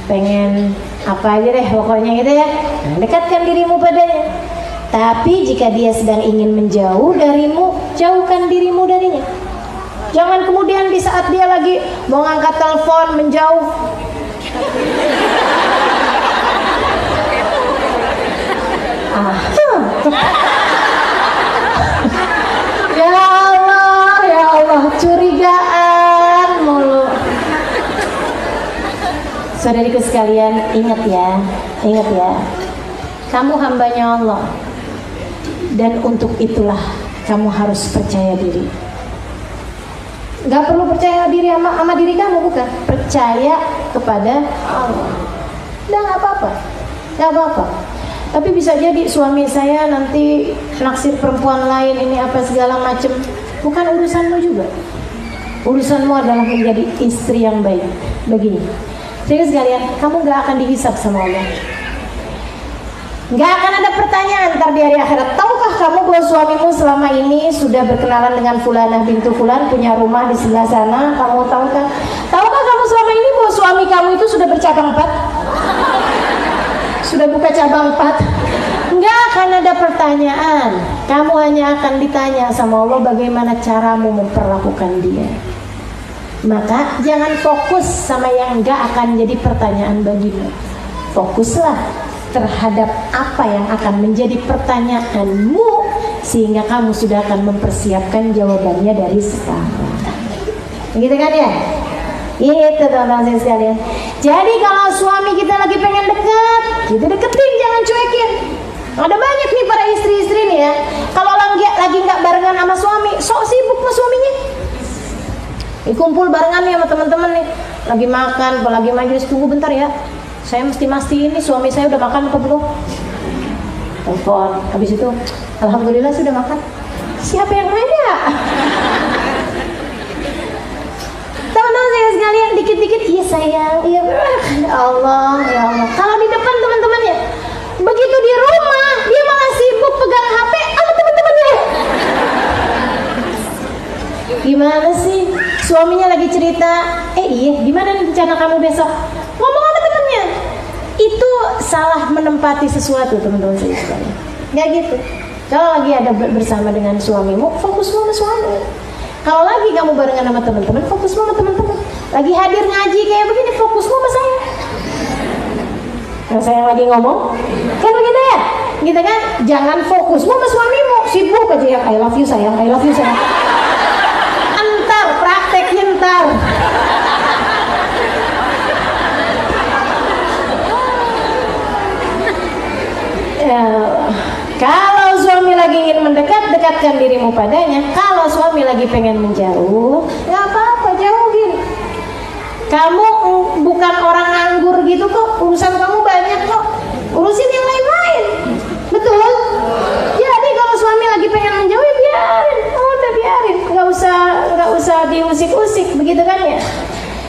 pengen apa aja deh pokoknya gitu ya, nah, dekatkan dirimu padanya. Tapi jika dia sedang ingin menjauh darimu, jauhkan dirimu darinya. Jangan kemudian di saat dia lagi mau ngangkat telepon menjauh. Ya Allah, curigaan mulu. Saudariku sekalian, ingat ya, kamu hambanya Allah, dan untuk itulah kamu harus percaya diri. Gak perlu percaya diri sama diri kamu, bukan, percaya kepada Allah. Udah gak apa-apa. Tapi bisa jadi suami saya nanti naksir perempuan lain, ini apa segala macem, bukan urusanmu juga. Urusanmu adalah menjadi istri yang baik. Begini, jadi sekalian, kamu gak akan dihisab sama Allah. Gak akan ada pertanyaan ntar di hari akhirat. Tahukah kamu bahwa suamimu selama ini sudah berkenalan dengan Fulanah bintu Fulan, punya rumah di sebelah sana? Kamu tahukah? Tahukah kamu selama ini bahwa suami kamu itu sudah bercabang 4? Sudah buka cabang 4? Nggak akan ada pertanyaan. Kamu hanya akan ditanya sama Allah bagaimana caramu memperlakukan dia. Maka jangan fokus sama yang nggak akan jadi pertanyaan bagimu. Fokuslah terhadap apa yang akan menjadi pertanyaanmu, sehingga kamu sudah akan mempersiapkan jawabannya dari sekarang. Gitu kan ya? Itu teman-teman sekalian. Jadi kalau suami kita lagi pengen dekat, kita deketin, jangan cuekin. Ada banyak nih para istri-istri nih ya, kalau lagi nggak barengan sama suami, sok sibuk sama suaminya. Kumpul barengan nih sama teman-teman nih, lagi makan, apalagi majelis, tunggu bentar ya, saya mesti mastiin ini suami saya udah makan apa belum. Telepon, habis itu alhamdulillah sudah makan. Siapa yang nanya? Teman-teman saya sekalian, dikit-dikit iya sayang, iya Allah, ya Allah. Kalau di depan teman-temannya, begitu di rumah dia malah sibuk pegang HP sama teman-temannya. Gimana sih? Suaminya lagi cerita, iya, gimana nih rencana kamu besok? Ngomong sama temennya. Itu salah menempati sesuatu, teman-teman saya sekalian. Nggak gitu. Kalau lagi ada bersama dengan suamimu, fokus sama suami. Kalau lagi kamu barengan sama teman-teman, fokus sama teman-teman. Lagi hadir ngaji kayak begini, fokus sama saya. Kalau saya lagi ngomong, kan begitu ya? Gitu kan? Jangan fokus sama suamimu, sibuk aja yang I love you sayang, I love you sayang. Entar prakteknya entar. Ya, kalau suami lagi ingin mendekat, dekatkan dirimu padanya. Kalau suami lagi pengen menjauh, nggak apa-apa, jauhin. Kamu bukan orang nganggur gitu kok, urusan kamu banyak kok, urusin yang lain-lain. Betul? Jadi kalau suami lagi pengen menjauh, ya biarin, udah biarin, nggak usah diusik-usik, begitu kan ya?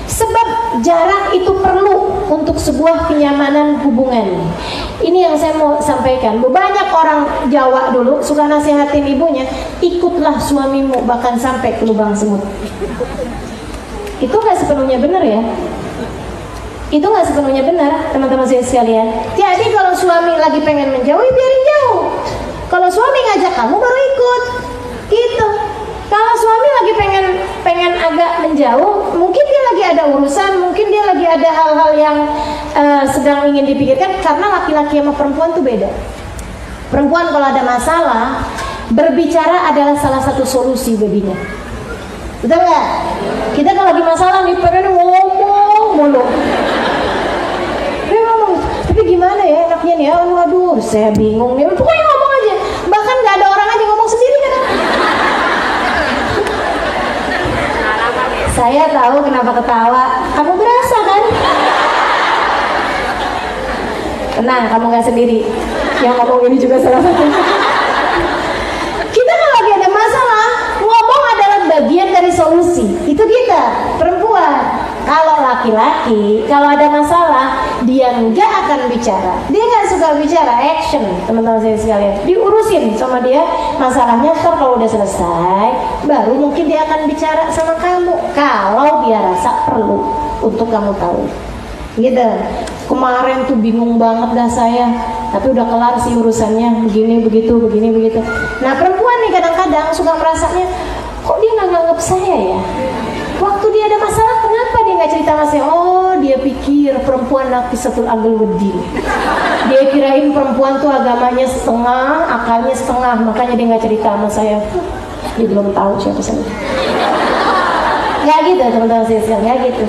Sebab jarak itu perlu untuk sebuah kenyamanan hubungan. Ini yang saya mau sampaikan. Banyak orang Jawa dulu suka nasihatin ibunya, ikutlah suamimu bahkan sampai ke lubang semut. Itu nggak sepenuhnya benar ya. Itu nggak sepenuhnya benar, teman-teman saya sekalian. Jadi kalau suami lagi pengen menjauh, biarin jauh. Kalau suami ngajak kamu baru ikut, gitu. Kalau suami lagi pengen agak menjauh, mungkin dia lagi ada urusan, mungkin dia lagi ada hal-hal yang sedang ingin dipikirkan. Karena laki-laki sama perempuan tuh beda. Perempuan kalau ada masalah, berbicara adalah salah satu solusi baginya. Betul nggak? Kita kalau lagi masalah nih pengen ngomong mulu. Dia ngomong, tapi gimana ya enaknya nih? Waduh, saya bingung nih. Pokoknya ngomong aja. Bahkan nggak ada orang aja ngomong sendiri kan? Saya tahu kenapa ketawa. Kamu berasa kan? Tenang, kamu nggak sendiri. Yang ngomong ini juga salah satu. Kita kalau lagi ada masalah, ngomong adalah bagian dari solusi. Itu kita, perempuan. Kalau laki-laki, kalau ada masalah, dia nggak akan bicara. Dia nggak suka bicara, action, teman-teman saya sekalian. Diurusin sama dia masalahnya. Ntar kalau udah selesai, baru mungkin dia akan bicara sama kamu. Kalau dia rasa perlu untuk kamu tahu. Gitu. Kemarin tuh bingung banget dah saya, tapi udah kelar sih urusannya, begini begitu, begini begitu. Nah perempuan nih kadang-kadang suka merasanya, kok dia nggak nganggap saya ya? Waktu dia ada masalah, kenapa dia nggak cerita sama saya? Oh, dia pikir perempuan naqisatul aql waddin. Dia kirain perempuan tuh agamanya setengah, akalnya setengah, makanya dia nggak cerita sama saya. Dia belum tahu siapa saya. Nggak gitu teman-teman saya sekalian, nggak gitu.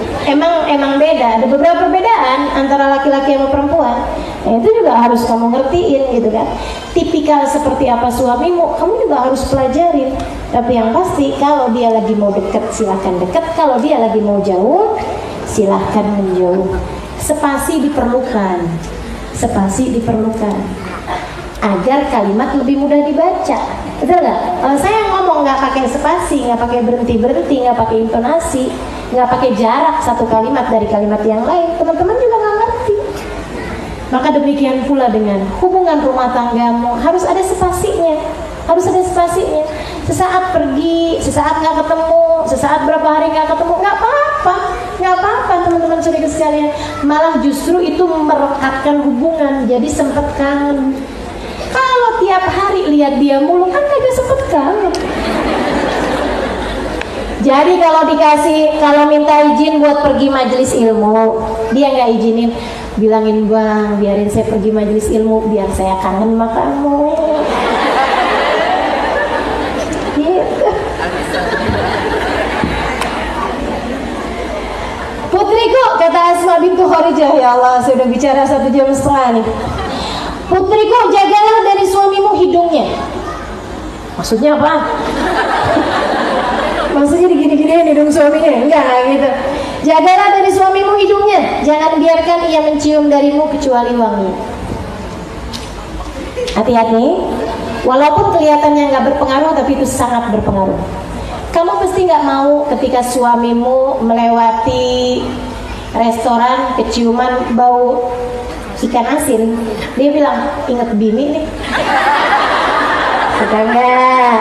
Emang beda. Ada beberapa perbedaan antara laki-laki sama perempuan. Nah, itu juga harus kamu ngertiin gitu kan. Tipikal seperti apa suamimu, kamu juga harus pelajarin. Tapi yang pasti kalau dia lagi mau deket, silahkan deket. Kalau dia lagi mau jauh, silahkan menjauh. Spasi diperlukan. Spasi diperlukan agar kalimat lebih mudah dibaca. Betul nggak? Kalau saya ngomong nggak pakai spasi, nggak pakai berhenti, nggak pakai intonasi, nggak pakai jarak satu kalimat dari kalimat yang lain, teman-teman juga nggak ngerti. Maka demikian pula dengan hubungan rumah tanggamu, harus ada spasinya, harus ada spasinya. Sesaat pergi, sesaat nggak ketemu, sesaat berapa hari nggak ketemu, nggak apa-apa teman-teman saudara sekalian. Malah justru itu merekatkan hubungan, jadi sempet kangen. Kalau tiap hari lihat dia mulu kan kagak sempet kangen. Jadi kalau minta izin buat pergi majelis ilmu, dia nggak izinin, bilangin bang, biarin saya pergi majelis ilmu biar saya kangen sama kamu. Gitu. Putriku, kata Asma bintu Kharijah, ya Allah, saya udah bicara 1 jam setengah nih. Putriku, jagalah dari suamimu hidungnya. Maksudnya apa? Maksudnya digini-giniin hidung suaminya? Enggak gitu. Jagalah dari suamimu hidungnya. Jangan biarkan ia mencium darimu kecuali wangi. Hati-hati. Walaupun kelihatannya nggak berpengaruh, tapi itu sangat berpengaruh. Kamu pasti nggak mau ketika suamimu melewati restoran keciuman bau ikan asin, dia bilang, inget bini nih. Sudah enggak?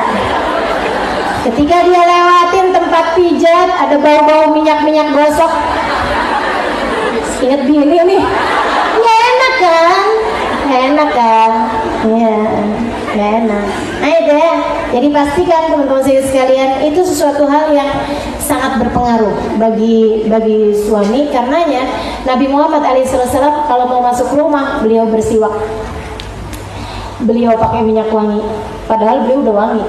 Ketika dia lewatin tempat pijat, ada bau-bau minyak-minyak gosok, inget bini nih. Nggak enak kan? Nggak enak kan? Iya, nggak enak. Ayo deh. Jadi pastikan teman-teman saya sekalian, itu sesuatu hal yang sangat berpengaruh bagi suami. Karenanya Nabi Muhammad SAW kalau mau masuk rumah, beliau bersiwak, beliau pakai minyak wangi, padahal beliau udah wangi,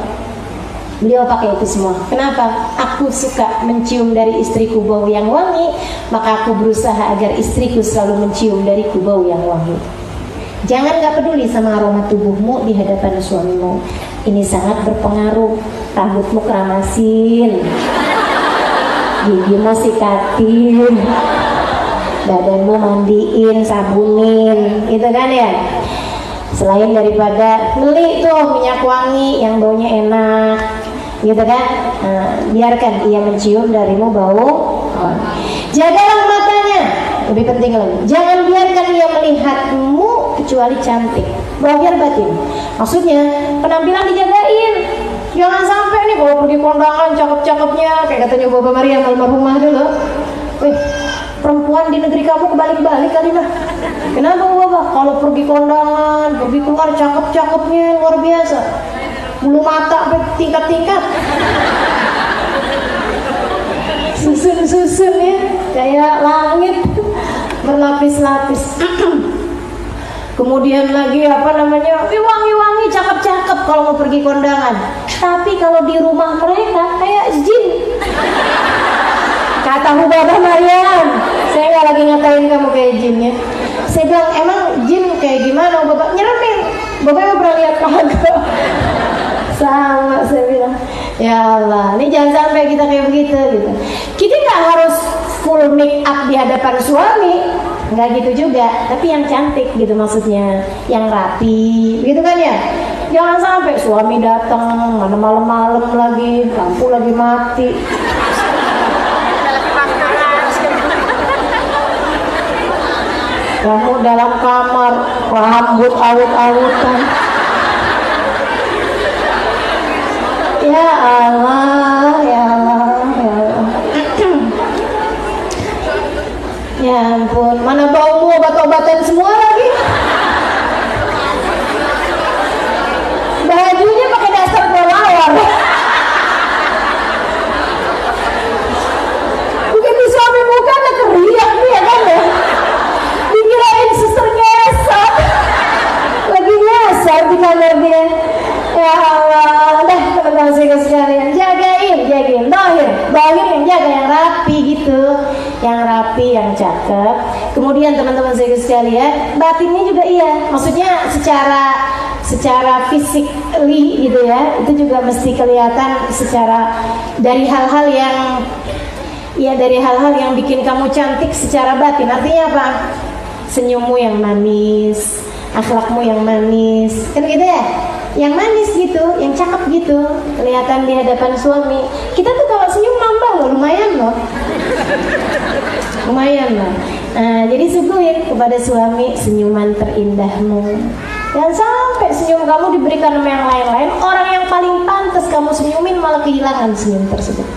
beliau pakai itu semua. Kenapa? Aku suka mencium dari istriku bau yang wangi, maka aku berusaha agar istriku selalu mencium dariku bau yang wangi. Jangan gak peduli sama aroma tubuhmu di hadapan suamimu. Ini sangat berpengaruh. Rambutmu keramasin, gigimu sikatin, badanmu mandiin, sabunin, gitu kan ya. Selain daripada beli tuh minyak wangi yang baunya enak, gitu kan. Biarkan ia mencium darimu bau. Jagalah matanya, lebih penting lagi. Jangan biarkan ia melihatmu kecuali cantik, zahir batin. Maksudnya penampilan dijagain. Jangan sampai nih kalau pergi kondangan cakep-cakepnya kayak katanya Bapak Maria almarhumah dulu. Perempuan di negeri kamu kebalik-balik kali lah. Kenapa Bapak? Kalau pergi kondangan, pergi keluar cakep-cakepnya luar biasa. Bulu mata tingkat-tingkat. susun ya, kayak langit berlapis-lapis. Kemudian lagi apa namanya, wangi-wangi, cakep-cakep kalau mau pergi kondangan. Tapi kalau di rumah mereka kayak jin. Kata Babah Maryam, saya nggak lagi ngatain kamu kayak jin ya. Saya bilang, emang jin kayak gimana? Bapak nyeremin. Bapak pernah lihat kagak? Sama, saya bilang. Ya Allah, ini jangan sampai kita kayak begitu gitu. Kita nggak harus full make up di hadapan suami, nggak gitu juga. Tapi yang cantik gitu maksudnya, yang rapi, gitu kan ya. Jangan sampai suami datang, mana malam-malam lagi, lampu lagi mati. Kamu dalam kamar, rambut awut-awutan. Ya Allah, ya Allah, ya Allah. Ya ampun, mana baumu obat-obatan semua lagi. Bajunya pakai dasar kelelawar. Begitu suami muka ada keriak nih ya kan ya. Dikirain suster ngesot. Lagi nyasar di kamar dia. Ya Allah, dah teman-teman saya sekalian, jagain, dohir yang jaga, yang rapi gitu, yang rapi, yang cakep. Kemudian teman-teman saya sekalian, batinnya juga iya, maksudnya secara physically gitu ya, itu juga mesti kelihatan secara dari hal-hal yang bikin kamu cantik secara batin. Artinya apa? Senyummu yang manis, akhlakmu yang manis, kan gitu ya? Yang manis gitu, yang cakep gitu, kelihatan di hadapan suami. Kita tuh kalau senyum nambah loh, lumayan loh. Nah, jadi suguhin kepada suami senyuman terindahmu. Jangan sampai senyum kamu diberikan sama yang lain-lain, orang yang paling pantas kamu senyumin malah kehilangan senyum tersebut.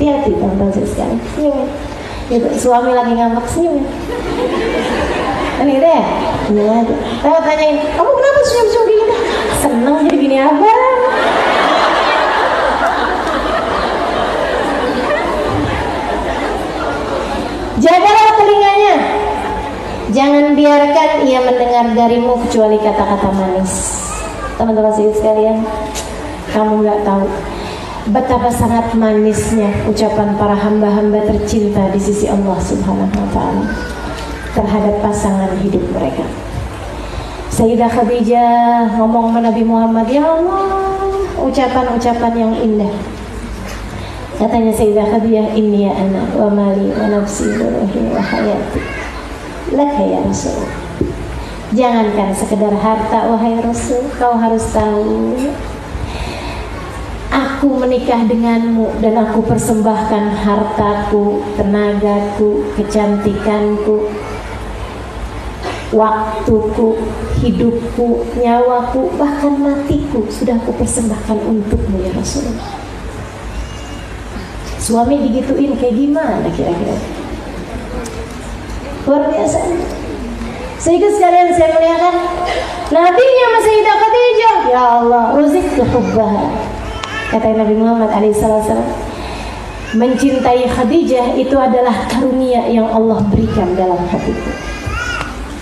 Hati-hati teman-teman sekalian, senyumin. Gitu, suami lagi ngambek, senyumin. Kan gitu ya? Iya. Saya tanyain, kamu kenapa senyum-senyum gini? Seneng jadi gini abang. Jagalah telinganya. Jangan biarkan ia mendengar darimu kecuali kata-kata manis. Teman-teman sekalian, kamu nggak tahu betapa sangat manisnya ucapan para hamba-hamba tercinta di sisi Allah Subhanahu wa Ta'ala terhadap pasangan hidup mereka. Sayyidah Khadijah ngomong sama Nabi Muhammad, ya Allah, ucapan-ucapan yang indah. Katanya Sayyidah Khadijah, inni ya ana wa mali wa nafsi wa ruhi wa hayati laka ya Rasul. Jangankan sekedar harta wahai Rasul, kau harus tahu aku menikah denganmu dan aku persembahkan hartaku, tenagaku, kecantikanku, waktuku, hidupku, nyawaku, bahkan matiku sudah aku persembahkan untukmu ya Rasulullah. Suami digituin kayak gimana kira-kira? Luar biasa. Sehingga sekalian saya melihatkan nabinya Sayyidah Khadijah, ya Allah, uziktu hubbaha. Kata Nabi Muhammad alaihissalam, mencintai Khadijah itu adalah karunia yang Allah berikan dalam hatiku.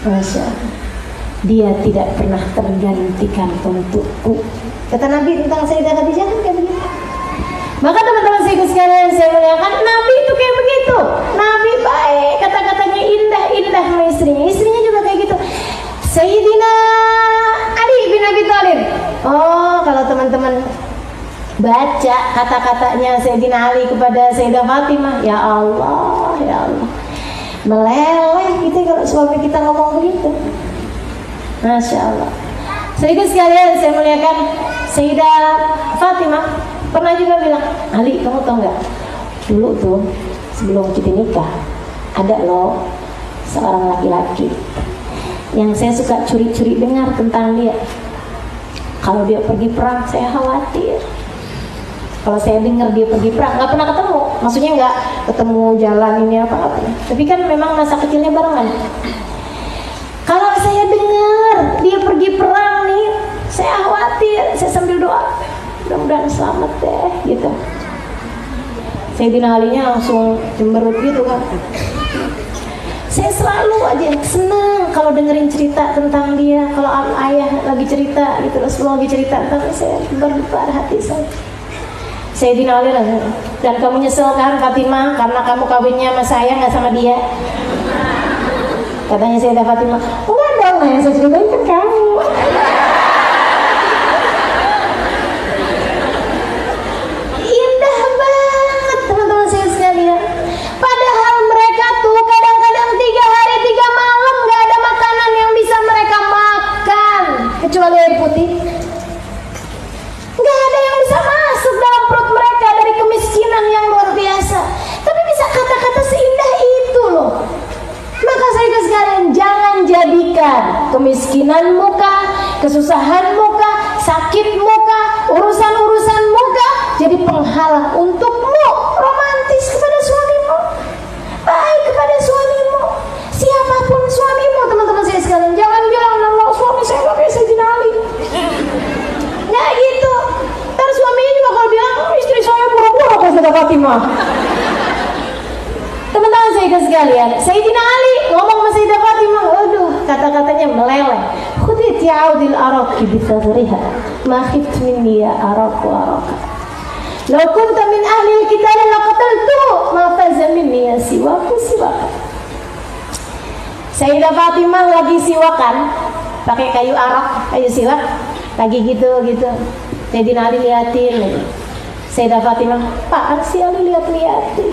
Masya Allah, dia tidak pernah tergantikan untukku. Kata Nabi tentang Sayyidah Khadijah kan kayak begitu. Maka teman-teman sekalian, saya melihatkan Nabi itu kayak begitu. Nabi baik, kata-katanya indah-indah sama istrinya. Istrinya juga kayak gitu. Sayyidina Ali bin Abi Thalib. Oh, kalau teman-teman baca kata-katanya Sayyidina Ali kepada Sayyidah Fatimah, ya Allah, ya Allah, meleleh gitu kalau suami kita ngomong begitu. Masya Allah. Sedikit sekalian saya melihatkan Sayyidah Fatimah pernah juga bilang, Ali, kamu tahu nggak? Dulu tuh sebelum kita nikah ada loh seorang laki-laki yang saya suka curi-curi dengar tentang dia. Kalau dia pergi perang saya khawatir. Kalau saya dengar dia pergi perang, nggak pernah ketemu, maksudnya nggak ketemu jalan ini apa-apa. Tapi kan memang masa kecilnya barengan. Kalau saya dengar dia pergi perang nih, saya khawatir, saya sambil doa, mudah-mudahan selamat deh, gitu. Sayyidina Ali-nya langsung cemberut gitu kan. Saya selalu aja senang kalau dengerin cerita tentang dia. Kalau ayah lagi cerita gitu, Rasulullah lagi cerita tentang saya, berdebar hati saya. Sayyidina Ali langsung, dan kamu nyesel kan Fatimah karena kamu kawinnya sama saya nggak sama dia? Katanya Sayyidah Fatimah, enggak dong, yang saya ceritain kan kamu. Indah banget teman-teman saya sekalian. Padahal mereka tuh kadang-kadang 3 hari 3 malam nggak ada makanan yang bisa mereka makan kecuali air putih. Nggak ada yang bisa masuk dalam perut mereka dari kemiskinan yang luar biasa. Tapi bisa kata-kata seindah itu loh. Maka saya sekalian, jangan jadikan kemiskinan muka, kesusahan muka, sakit muka, urusan-urusan muka jadi penghalang untukmu romantis kepada suamimu, baik kepada suamimu, siapapun suamimu. Teman-teman saya sekalian, jangan bilang Allah suami saya gak kayak Sayyidina Ali. Nggak gitu. Ntar suaminya juga kalau bilang istri saya pura-pura kok Sayyidah Fatimah. Teman-teman saya sekalian, Sayyidina Ali ngomong sama Sayyidah Fatimah, aduh, kata-katanya meleleh. Khudit ya'udil araqi bithadriha, ma khift minni ya araq wa araq. Law kunta min ahli al-kitab laqataltu, ma faza minni ya siwaku siwaka. Sayyidah Fatimah lagi siwakan, pakai kayu arak, kayu siwak, lagi gitu-gitu. Sayyidina Ali liatin. Sayyidah Fatimah, apaan sih Ali lihat-liatin?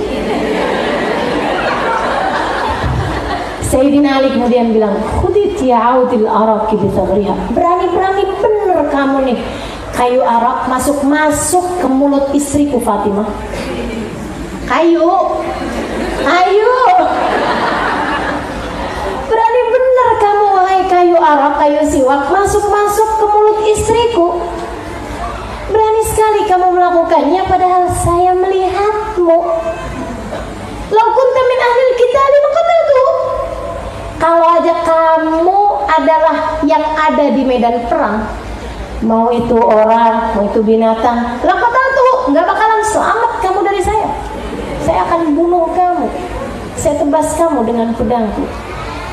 Sayyidina Ali kemudian bilang, khudit ya'udil araqi bithadriha. Berani-berani bener kamu nih, kayu arak masuk-masuk ke mulut istriku Fatimah. Kayu berani bener kamu wahai kayu arak, kayu siwak, masuk-masuk ke mulut istriku. Berani sekali kamu melakukannya padahal saya melihatmu. Law kunta min ahlil kitab laqataltu. Kalau aja kamu adalah yang ada di medan perang, mau itu orang, mau itu binatang, laqataltu, nggak bakalan selamat kamu dari saya. Saya akan bunuh kamu, saya tebas kamu dengan pedangku.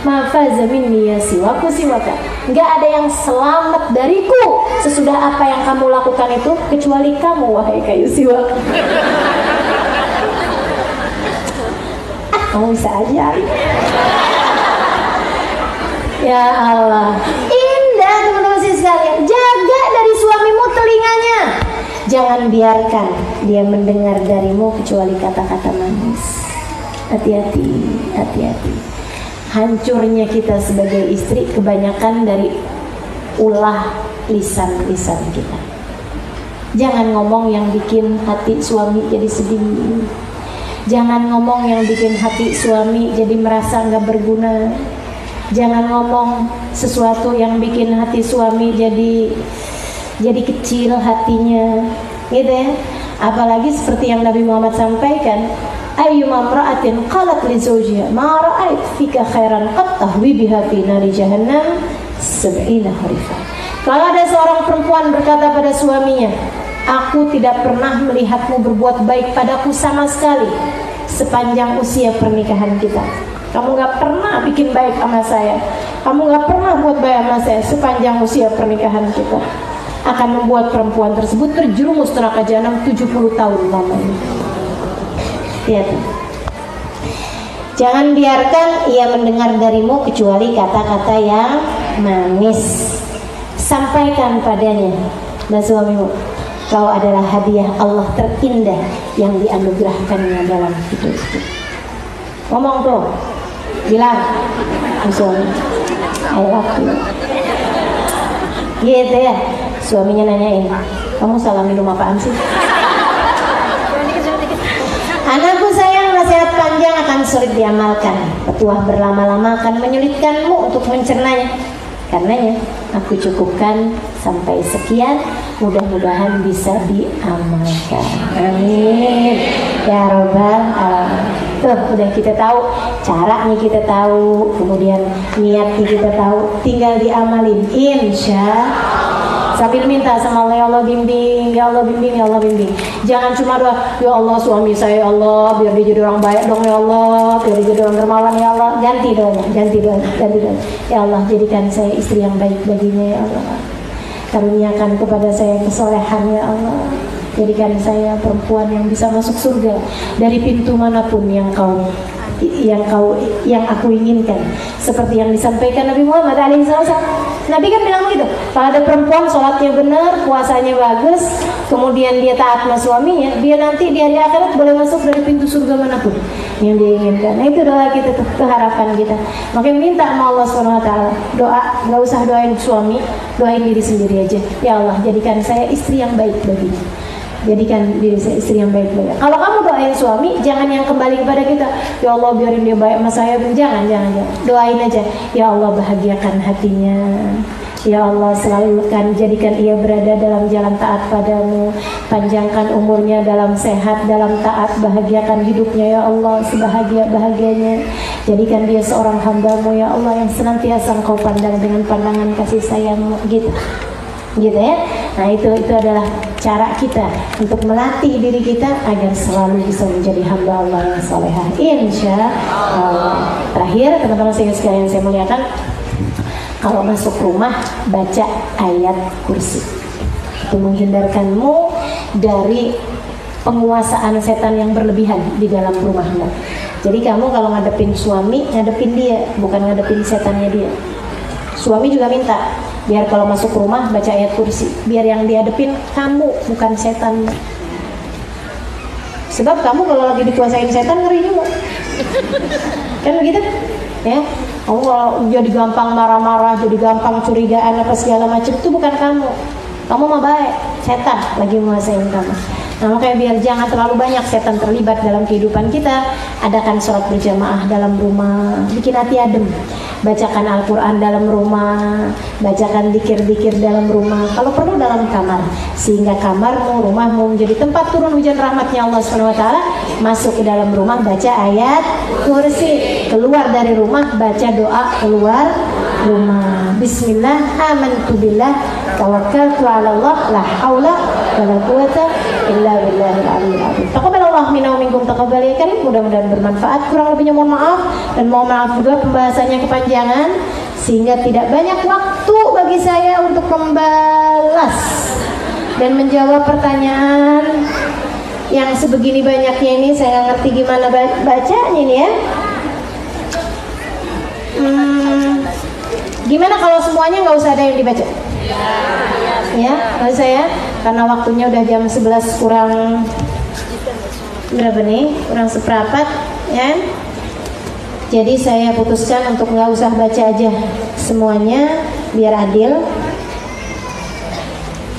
Ma faza minni ya siwaku siwaka. Nggak ada yang selamat dariku sesudah apa yang kamu lakukan itu kecuali kamu wahai kayu siwak. Kamu bisa aja. Ya Allah, indah teman-teman sekalian. Jaga dari suamimu telinganya. Jangan biarkan dia mendengar darimu kecuali kata-kata manis. Hati-hati, hati-hati. Hancurnya kita sebagai istri kebanyakan dari ulah lisan-lisan kita. Jangan ngomong yang bikin hati suami jadi sedih. Jangan ngomong yang bikin hati suami jadi merasa nggak berguna. Jangan ngomong sesuatu yang bikin hati suami jadi kecil hatinya, gitu ya. Apalagi seperti yang Nabi Muhammad sampaikan, ayyuma imra'atin qalat li zawjiha ma ra'ait fika khairan qad tahwi biha fi nari jahannam 70 harifa. Kalau ada seorang perempuan berkata pada suaminya, aku tidak pernah melihatmu berbuat baik padaku sama sekali sepanjang usia pernikahan kita. Kamu gak pernah bikin baik sama saya, kamu gak pernah buat baik sama saya sepanjang usia pernikahan kita. Akan membuat perempuan tersebut terjerumus neraka jahanam 70 tahun lamanya. Lihat. Jangan biarkan ia mendengar darimu kecuali kata-kata yang manis. Sampaikan padanya dan suamimu, kau adalah hadiah Allah terindah yang dianugerahkannya dalam hidupku. Ngomong tuh, bilang suami, I love you. Gitu ya. Suaminya nanyain, kamu salah minum apaan sih? Anakku sayang, nasihat panjang akan sulit diamalkan. Petuah berlama-lama akan menyulitkanmu untuk mencernanya. Karenanya, aku cukupkan sampai sekian. Mudah-mudahan bisa diamalkan. Amin. Ya Rabbal Alamin. Tuh, udah kita tahu caranya, kita tahu, kemudian niatnya kita tahu, tinggal diamalin. Insya sambil minta sama Allah, ya Allah bimbing, ya Allah bimbing, ya Allah bimbing. Jangan cuma doa, ya Allah suami saya, ya Allah biar dia jadi orang baik dong, ya Allah biar dia jadi orang dermawan, ya Allah. Ganti doanya, ganti doanya, ganti doanya. Ya Allah jadikan saya istri yang baik baginya, ya Allah. Karuniakan kepada saya kesolehan, ya Allah. Jadikan saya perempuan yang bisa masuk surga dari pintu manapun yang aku inginkan, seperti yang disampaikan Nabi Muhammad SAW. Nabi kan bilang begitu, kalau ada perempuan sholatnya benar, puasanya bagus, kemudian dia taat sama suaminya, dia nanti di hari akhirat boleh masuk dari pintu surga manapun yang dia inginkan. Nah itu doa kita tuh, itu harapan kita. Makanya minta sama Allah SWT, doa, nggak usah doain suami, doain diri sendiri aja. Ya Allah jadikan saya istri yang baik baginya, jadikan diri saya istri yang baik-baik. Kalau kamu doain suami, jangan yang kembali kepada kita, ya Allah biarin dia baik sama saya. Jangan. Doain aja, ya Allah bahagiakan hatinya, ya Allah selalu kan jadikan ia berada dalam jalan taat padamu, panjangkan umurnya dalam sehat, dalam taat, bahagiakan hidupnya ya Allah sebahagia-bahagianya. Jadikan dia seorang hambamu ya Allah yang senantiasa engkau pandang dengan pandangan kasih sayangmu, gitu ya. Nah itu adalah cara kita untuk melatih diri kita agar selalu bisa menjadi hamba Allah yang salehah, insya Allah. Terakhir teman-teman sekalian saya muliakan, kalau masuk rumah baca ayat kursi, itu menghindarkanmu dari penguasaan setan yang berlebihan di dalam rumahmu. Jadi kamu kalau ngadepin suami, ngadepin dia, bukan ngadepin setannya dia. Suami juga minta, biar kalau masuk rumah baca ayat kursi, biar yang dihadepin kamu bukan setan. Sebab kamu kalau lagi dikuasain setan ngeri juga, kan begitu ya. Kamu kalau jadi gampang marah-marah, jadi gampang curigaan apa segala macam, itu bukan kamu. Kamu mah baik, setan lagi menguasain kamu. Nah makanya biar jangan terlalu banyak setan terlibat dalam kehidupan kita, adakan sholat berjamaah dalam rumah, bikin hati adem. Bacakan Al-Quran dalam rumah, bacakan zikir-zikir dalam rumah, kalau perlu dalam kamar, sehingga kamarmu, rumahmu menjadi tempat turun hujan rahmatnya Allah SWT. Masuk ke dalam rumah baca ayat kursi, keluar dari rumah baca doa keluar rumah. Bismillah, amantu billah, tawakkaltu ala Allah, la haula wala quwata illa billahil aliyyil azim. Taqabbalallahu minna wa minkum taqabbal ya karim. Mudah-mudahan bermanfaat. Kurang lebihnya mohon maaf, dan mohon maaf juga pembahasannya kepanjangan sehingga tidak banyak waktu bagi saya untuk membalas dan menjawab pertanyaan yang sebegini banyaknya ini. Saya nggak ngerti gimana bacanya ini ya. Gimana kalau semuanya nggak usah ada yang dibaca? Ya, nggak usah ya, karena waktunya udah jam 11 kurang berapa nih? Kurang seperempat ya. Jadi saya putuskan untuk nggak usah baca aja semuanya biar adil.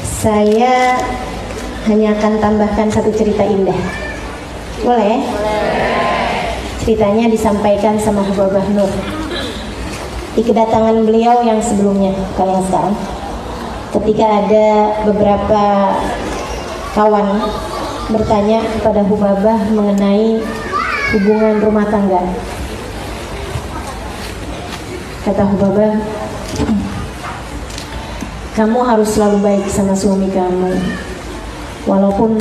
Saya hanya akan tambahkan satu cerita indah. Boleh? Ceritanya disampaikan sama Hubabah Nur di kedatangan beliau yang sebelumnya, kalau yang sekarang. Ketika ada beberapa kawan bertanya kepada Hubabah mengenai hubungan rumah tangga. Kata Hubabah, kamu harus selalu baik sama suami kamu, walaupun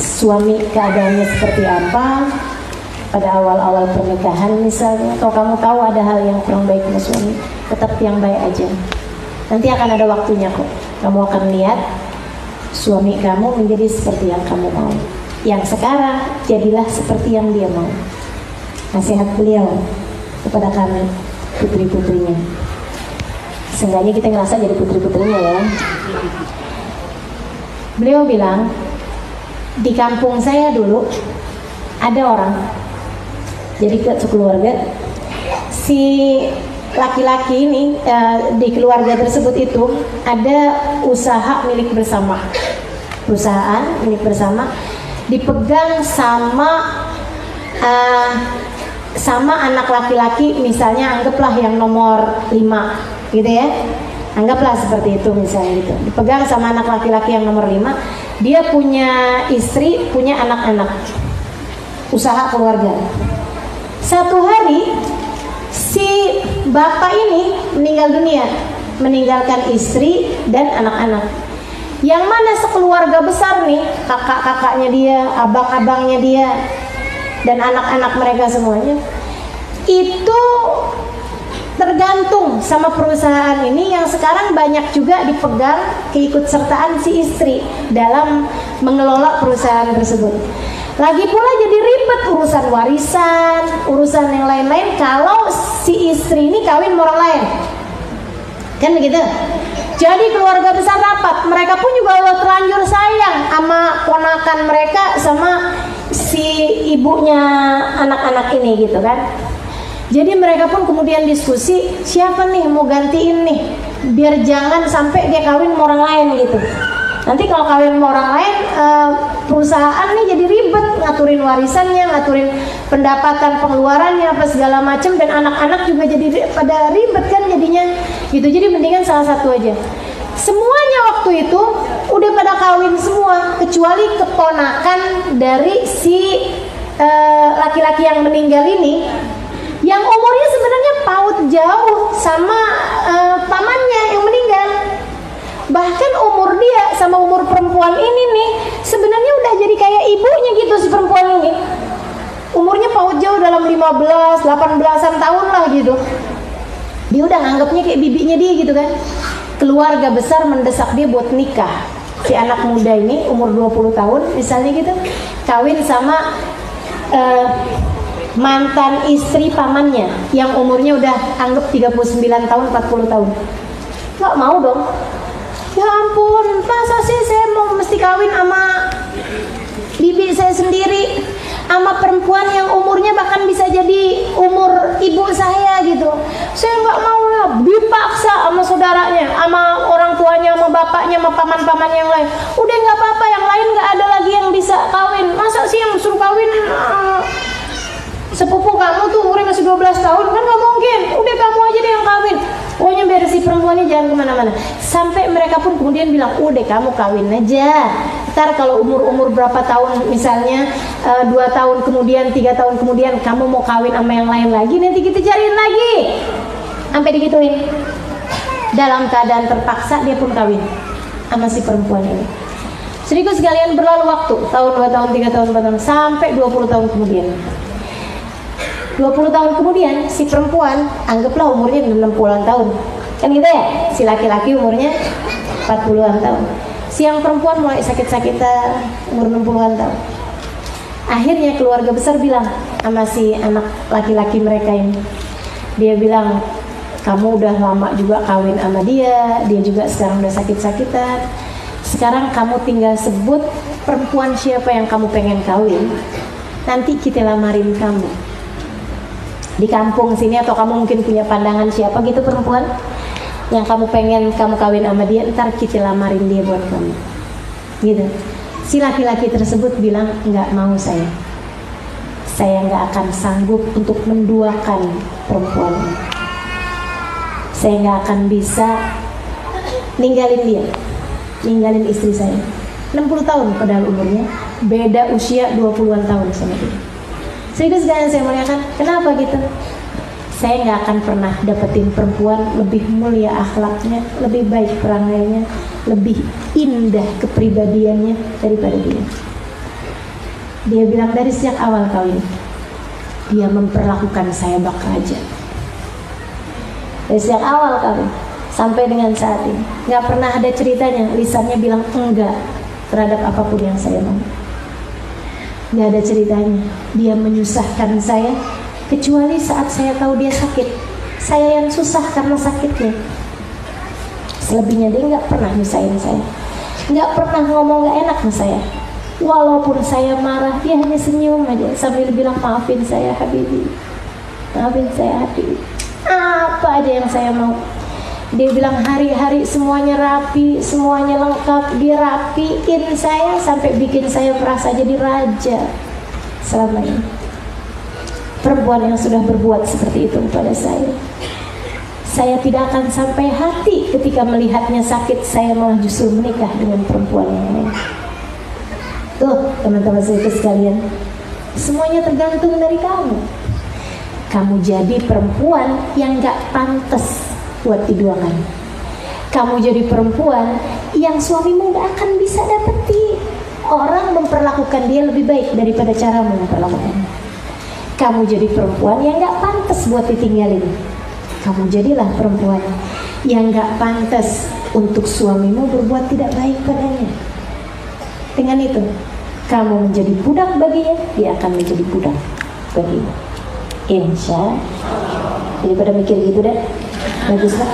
suami keadaannya seperti apa pada awal-awal pernikahan misalnya, atau kamu tahu ada hal yang kurang baik sama suami, tetap yang baik aja. Nanti akan ada waktunya kok, kamu akan lihat suami kamu menjadi seperti yang kamu mau. Yang sekarang jadilah seperti yang dia mau. Nasihat beliau kepada kami, putri-putrinya. Seenggaknya kita ngerasa jadi putri-putrinya ya. Beliau bilang, di kampung saya dulu ada orang, jadi keluarga, si laki-laki ini di keluarga tersebut itu ada usaha milik bersama, perusahaan milik bersama, dipegang sama anak laki-laki, misalnya anggaplah yang nomor 5 gitu ya, anggaplah seperti itu misalnya gitu, dipegang sama anak laki-laki yang nomor 5. Dia punya istri, punya anak-anak, usaha keluarga. Satu hari si bapak ini meninggal dunia, meninggalkan istri dan anak-anak. Yang mana sekeluarga besar nih, kakak-kakaknya dia, abang-abangnya dia, dan anak-anak mereka semuanya, itu tergantung sama perusahaan ini yang sekarang banyak juga dipegang keikutsertaan si istri dalam mengelola perusahaan tersebut. Lagi pula jadi ribet urusan warisan, urusan yang lain-lain kalau si istri ini kawin sama orang lain. Kan begitu? Jadi keluarga besar rapat, mereka pun juga terlanjur sayang sama ponakan mereka, sama si ibunya anak-anak ini gitu kan. Jadi mereka pun kemudian diskusi, siapa nih mau gantiin nih, biar jangan sampai dia kawin sama orang lain gitu. Nanti kalau kawin sama orang lain, perusahaan nih jadi ribet, ngaturin warisannya, ngaturin pendapatan pengeluarannya, apa segala macam, dan anak-anak juga jadi pada ribet kan jadinya gitu. Jadi mendingan salah satu aja. Semuanya waktu itu udah pada kawin semua kecuali keponakan dari si laki-laki yang meninggal ini, yang umurnya sebenarnya paut jauh sama pamannya yang meninggal. Bahkan umur dia sama umur perempuan ini nih sebenarnya udah jadi kayak ibunya gitu si perempuan ini. Umurnya paut jauh dalam 15, 18-an tahun lah gitu. Dia udah nganggapnya kayak bibinya dia gitu kan. Keluarga besar mendesak dia buat nikah. Si anak muda ini umur 20 tahun misalnya gitu, kawin sama mantan istri pamannya yang umurnya udah anggap 39 tahun, 40 tahun. Nggak mau dong. Ya ampun, masa sih saya mau mesti kawin sama bibi saya sendiri, sama perempuan yang umurnya bahkan bisa jadi umur ibu saya gitu. Saya nggak mau lah, dipaksa sama saudaranya, sama orang tuanya, sama bapaknya, sama paman-paman yang lain. Udah nggak apa-apa, yang lain nggak ada lagi yang bisa kawin. Masa sih yang suruh kawin sepupu kamu tuh umurnya masih 12 tahun, kan nggak mungkin. Udah kamu aja deh yang kawin. Pokoknya biar si perempuannya jangan kemana-mana. Sampai mereka pun kemudian bilang, udah kamu kawin aja. Ntar kalau umur-umur berapa tahun, misalnya 2 tahun kemudian, 3 tahun kemudian kamu mau kawin sama yang lain lagi, nanti kita cariin lagi. Sampai digituin. Dalam keadaan terpaksa dia pun kawin sama si perempuan ini. Sedikit sekalian berlalu waktu, tahun, 2 tahun, 3 tahun, 4 tahun, sampai 20 tahun kemudian. 20 tahun kemudian si perempuan anggaplah umurnya 60-an tahun. Kan gitu ya? Si laki-laki umurnya 40-an tahun. Si yang perempuan mulai sakit-sakitan umur 60-an tahun. Akhirnya keluarga besar bilang sama si anak laki-laki mereka ini. Dia bilang, kamu udah lama juga kawin sama dia juga sekarang udah sakit-sakitan. Sekarang kamu tinggal sebut perempuan siapa yang kamu pengen kawin. Nanti kita lamarin kamu di kampung sini, atau kamu mungkin punya pandangan siapa gitu perempuan yang kamu pengen kamu kawin sama dia, ntar kita lamarin dia buat kamu gitu. Si laki-laki tersebut bilang, nggak mau saya nggak akan sanggup untuk menduakan perempuan ini. Saya nggak akan bisa ninggalin istri saya. 60 tahun padahal umurnya, beda usia 20-an tahun sama dia. Sehingga sekalian saya muliakan, kenapa gitu? Saya nggak akan pernah dapetin perempuan lebih mulia akhlaknya, lebih baik perangainya, lebih indah kepribadiannya daripada dia. Dia bilang dari sejak awal kawin, dia memperlakukan saya bak raja. Dari sejak awal kawin sampai dengan saat ini, nggak pernah ada ceritanya lisannya bilang enggak terhadap apapun yang saya mau. Nggak ada ceritanya dia menyusahkan saya, kecuali saat saya tahu dia sakit. Saya yang susah karena sakitnya. Selebihnya dia nggak pernah nyusahin saya, nggak pernah ngomong nggak enak sama saya. Walaupun saya marah, dia hanya senyum aja sambil bilang, maafin saya Habibi, maafin saya Habibi. Apa aja yang saya mau. Dia bilang hari-hari semuanya rapi, semuanya lengkap. Dia rapiin saya sampai bikin saya merasa jadi raja selama ini. Perempuan yang sudah berbuat seperti itu kepada saya tidak akan sampai hati ketika melihatnya sakit. Saya malah justru menikah dengan perempuan yang lain. Tuh teman-teman saya sekalian, semuanya tergantung dari kamu. Kamu jadi perempuan yang gak pantas buat diduakan. Kamu jadi perempuan yang suamimu gak akan bisa dapeti. Orang memperlakukan dia lebih baik daripada caramu memperlakukan. Kamu jadi perempuan yang gak pantas buat ditinggalin. Kamu jadilah perempuan yang gak pantas untuk suamimu berbuat tidak baik padanya. Dengan itu, kamu menjadi budak baginya, dia akan menjadi budak bagimu. Insya Allah. Daripada mikir gitu deh, baguslah.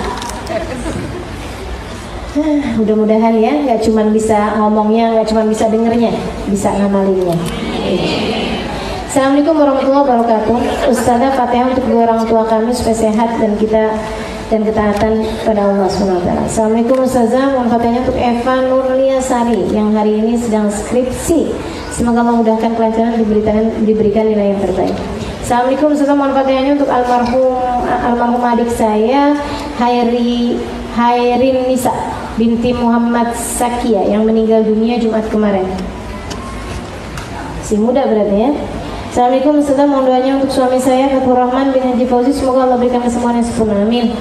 Mudah-mudahan ya, nggak cuma bisa ngomongnya, nggak cuma bisa dengernya, bisa ngamalinnya. Assalamualaikum warahmatullahi wabarakatuh. Ustazah, Fatihah untuk dua orang tua kami supaya sehat dan ketaatan pada Allah SWT. Assalamualaikum Ustazah, mohon Fatihahnya untuk Eva Nurlia Sari yang hari ini sedang skripsi. Semoga memudahkan kelancaran, diberikan nilai yang terbaik. Assalamualaikum Ustazah, mohon Fatihahnya untuk almarhum adik saya Hairin Nisa binti Muhammad Sakia yang meninggal dunia Jumat kemarin. Si muda berarti ya. Assalamualaikum Ustazah, mohon doanya untuk suami saya Fathur Rahman bin Haji Fauzi, semoga Allah berikan kesembuhan yang sempurna, amin.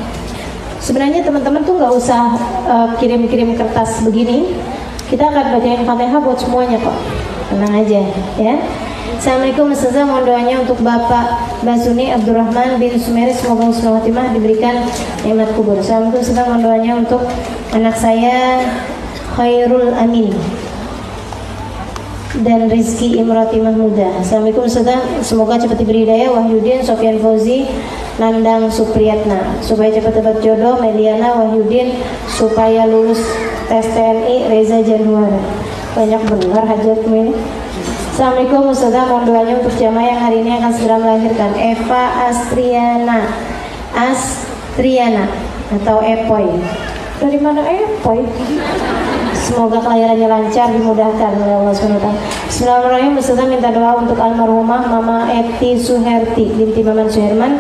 Sebenarnya teman-teman tuh nggak usah kirim-kirim kertas begini, kita akan bacain Fatihah buat semuanya kok, tenang aja ya. Assalamualaikum Ustazah, mohon doanya untuk Bapak Basuni Abdurrahman bin Sumeri, semoga husnul khotimah, diberikan nikmat kubur. Assalamualaikum Ustazah, mohon doanya untuk anak saya Khairul Amin dan Rizki Imrati Mahmuda. Assalamualaikum Ustazah, semoga cepat diberi hidayah Wahyudin Sofyan Fauzi Nandang Supriyatna, supaya cepat dapat jodoh Meliana Wahyudin, supaya lulus tes TNI Reza Januari. Banyak benar hajatmu ini. Assalamualaikum Ustazah, mohon doanya untuk jamaah yang hari ini akan segera melahirkan Eva Astriana atau Epoy. Dari mana Epoy? Semoga kelahirannya lancar, dimudahkan oleh Allah SWT. Bismillahirrahmanirrahim. Ustazah minta doa untuk almarhumah Mama Eti Suherti binti Maman Suherman,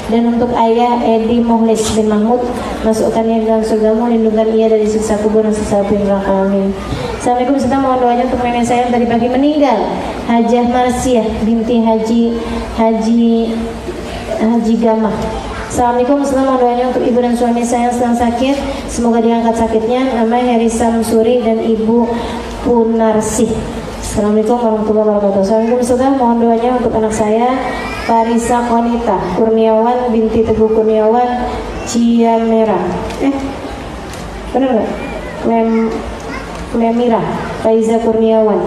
dan untuk ayah Edi Muhlis bin Mahmud, masukkannya dalam surgamu, lindungan ia dari siksa kubur dan siksa api neraka, amin. Assalamualaikum, Ustazah, mohon doanya untuk nenek saya yang tadi pagi meninggal, Hajah Marsiah binti Haji Gamah. Assalamualaikum, Ustazah, mohon doanya untuk ibu dan suami saya yang sedang sakit, semoga diangkat sakitnya. Nama Heri Samsuri dan Ibu Punarsih. Assalamualaikum warahmatullahi wabarakatuh. Assalamualaikum Ustazah, mohon doanya untuk anak saya Farisa Konita Kurniawan binti Teguh Kurniawan Ciamera. Benar nggak? Lemira Faiza Kurniawan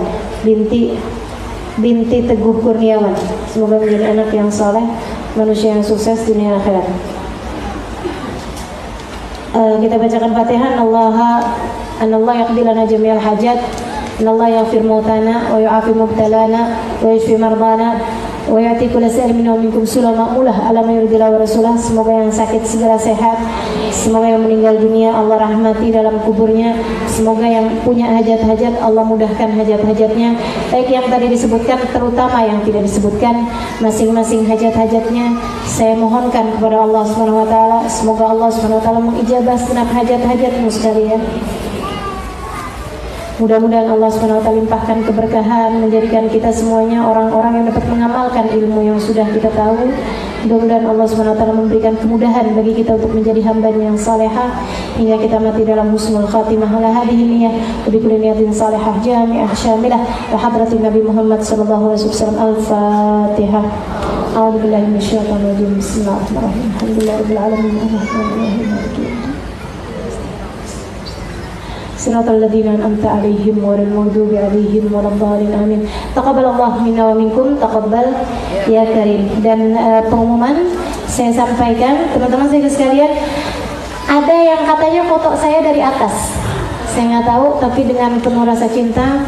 binti Teguh Kurniawan. Semoga menjadi anak yang soleh, manusia yang sukses dunia akhirat. Kita bacakan Fatihah. Allah yaqdi lana jami'al hajat, Allah yaghfir mautana wa yu'afi mubtalana wa yashfi mardana wa ya'ti kulla sa'il minna wa minkum sulama ma'mulah ala ma yuridillahu wa rasulah. Semoga yang sakit segera sehat, semoga yang meninggal dunia Allah rahmati dalam kuburnya, semoga yang punya hajat-hajat Allah mudahkan hajat-hajatnya, baik yang tadi disebutkan terutama yang tidak disebutkan, masing-masing hajat-hajatnya saya mohonkan kepada Allah Subhanahu wa taala. Semoga Allah Subhanahu wa taala mengijabah segenap hajat-hajatmu sekalian. Mudah-mudahan Allah SWT limpahkan keberkahan, menjadikan kita semuanya orang-orang yang dapat mengamalkan ilmu yang sudah kita tahu. Mudah-mudahan Allah SWT memberikan kemudahan bagi kita untuk menjadi hamba-Nya yang salehah hingga kita mati dalam husnul khatimah. Ala hadhihi niyyah wa bi kulli niyatin salihah jami'ah syamilah wa hadratin Nabi Muhammad sallallahu alaihi wasallam. Al-Fatihah. A'udzu billahi minasyaitonir rajim. Bismillahirrahmanirrahim. Alhamdulillahirabbil alamin. Arrahmanirrahim. Siratal ladzina an'amta 'alaihim ghairil maghdubi 'alaihim waladdallin, amin. Taqabbalallahu minna wa minkum, taqabbal ya karim. Dan pengumuman saya sampaikan, teman-teman saya sekalian, ada yang katanya foto saya dari atas. Saya nggak tahu, tapi dengan penuh rasa cinta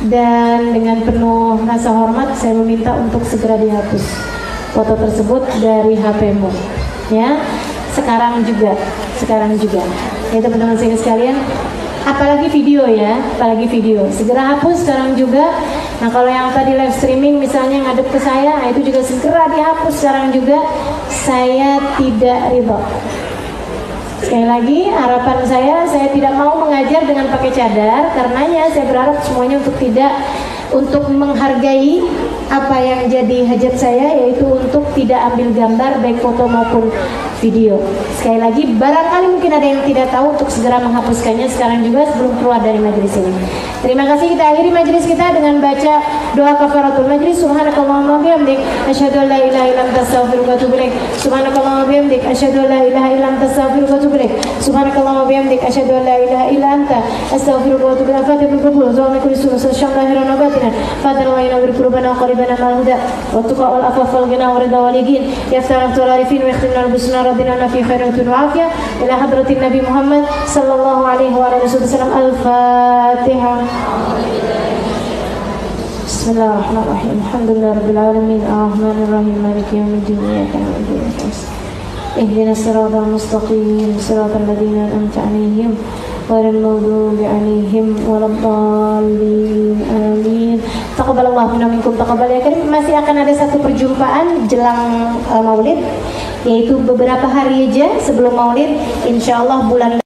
dan dengan penuh rasa hormat saya meminta untuk segera dihapus foto tersebut dari HP-mu. Ya, sekarang juga. Ya teman-teman saya sekalian, apalagi video ya, segera hapus sekarang juga. Nah kalau yang tadi live streaming misalnya ngadep ke saya, nah itu juga segera dihapus sekarang juga. Saya tidak ridho. Sekali lagi harapan saya tidak mau mengajar dengan pakai cadar, karenanya saya berharap semuanya untuk menghargai apa yang jadi hajat saya, yaitu untuk tidak ambil gambar baik foto maupun video. Sekali lagi, barangkali mungkin ada yang tidak tahu untuk segera menghapuskannya sekarang juga sebelum keluar dari majelis ini. Terima kasih, kita akhiri majelis kita dengan baca doa kafaratul majlis. Subhanakallahumma bihamdik asyhadu an la ilaha illa anta astaghfiruka wa atubu ilaik. Subhanakallahumma bihamdik asyhadu an la ilaha illa anta astaghfiruka wa atubu ilaik. Subhanakallahumma bihamdik asyhadu an la ilaha illa anta astaghfiruka wa atubu ilaik. Fatihul qabul wa kulli sunnah syamlahiran wa batinan. Fadlan wa inawir qulubana wa qalibana ma'al huda wa tuqa wal afaf wal ghina wa ridha wal yaqin. Yaftana tul arifin wa yakhtimna al busna radina fi khairin wa afiyah ila hadratin Nabi Muhammad sallallahu alaihi wa alihi wasallam. Al-Fatihah. Bismillahirrahmanirrahim. Alhamdulillahirabbil alamin. Arrahmanir rahim. Maliki yaumiddin. Iyyaka na'budu wa iyyaka nasta'in. Ihdinas siratal mustaqim. Siratal ladzina an'amta 'alaihim ghairil maghdubi 'alaihim waladdallin. Amin. Taqabbalallahu minna minkum taqabbal ya karim. Masih akan ada satu perjumpaan jelang Maulid, yaitu beberapa hari aja sebelum Maulid, insyaallah bulan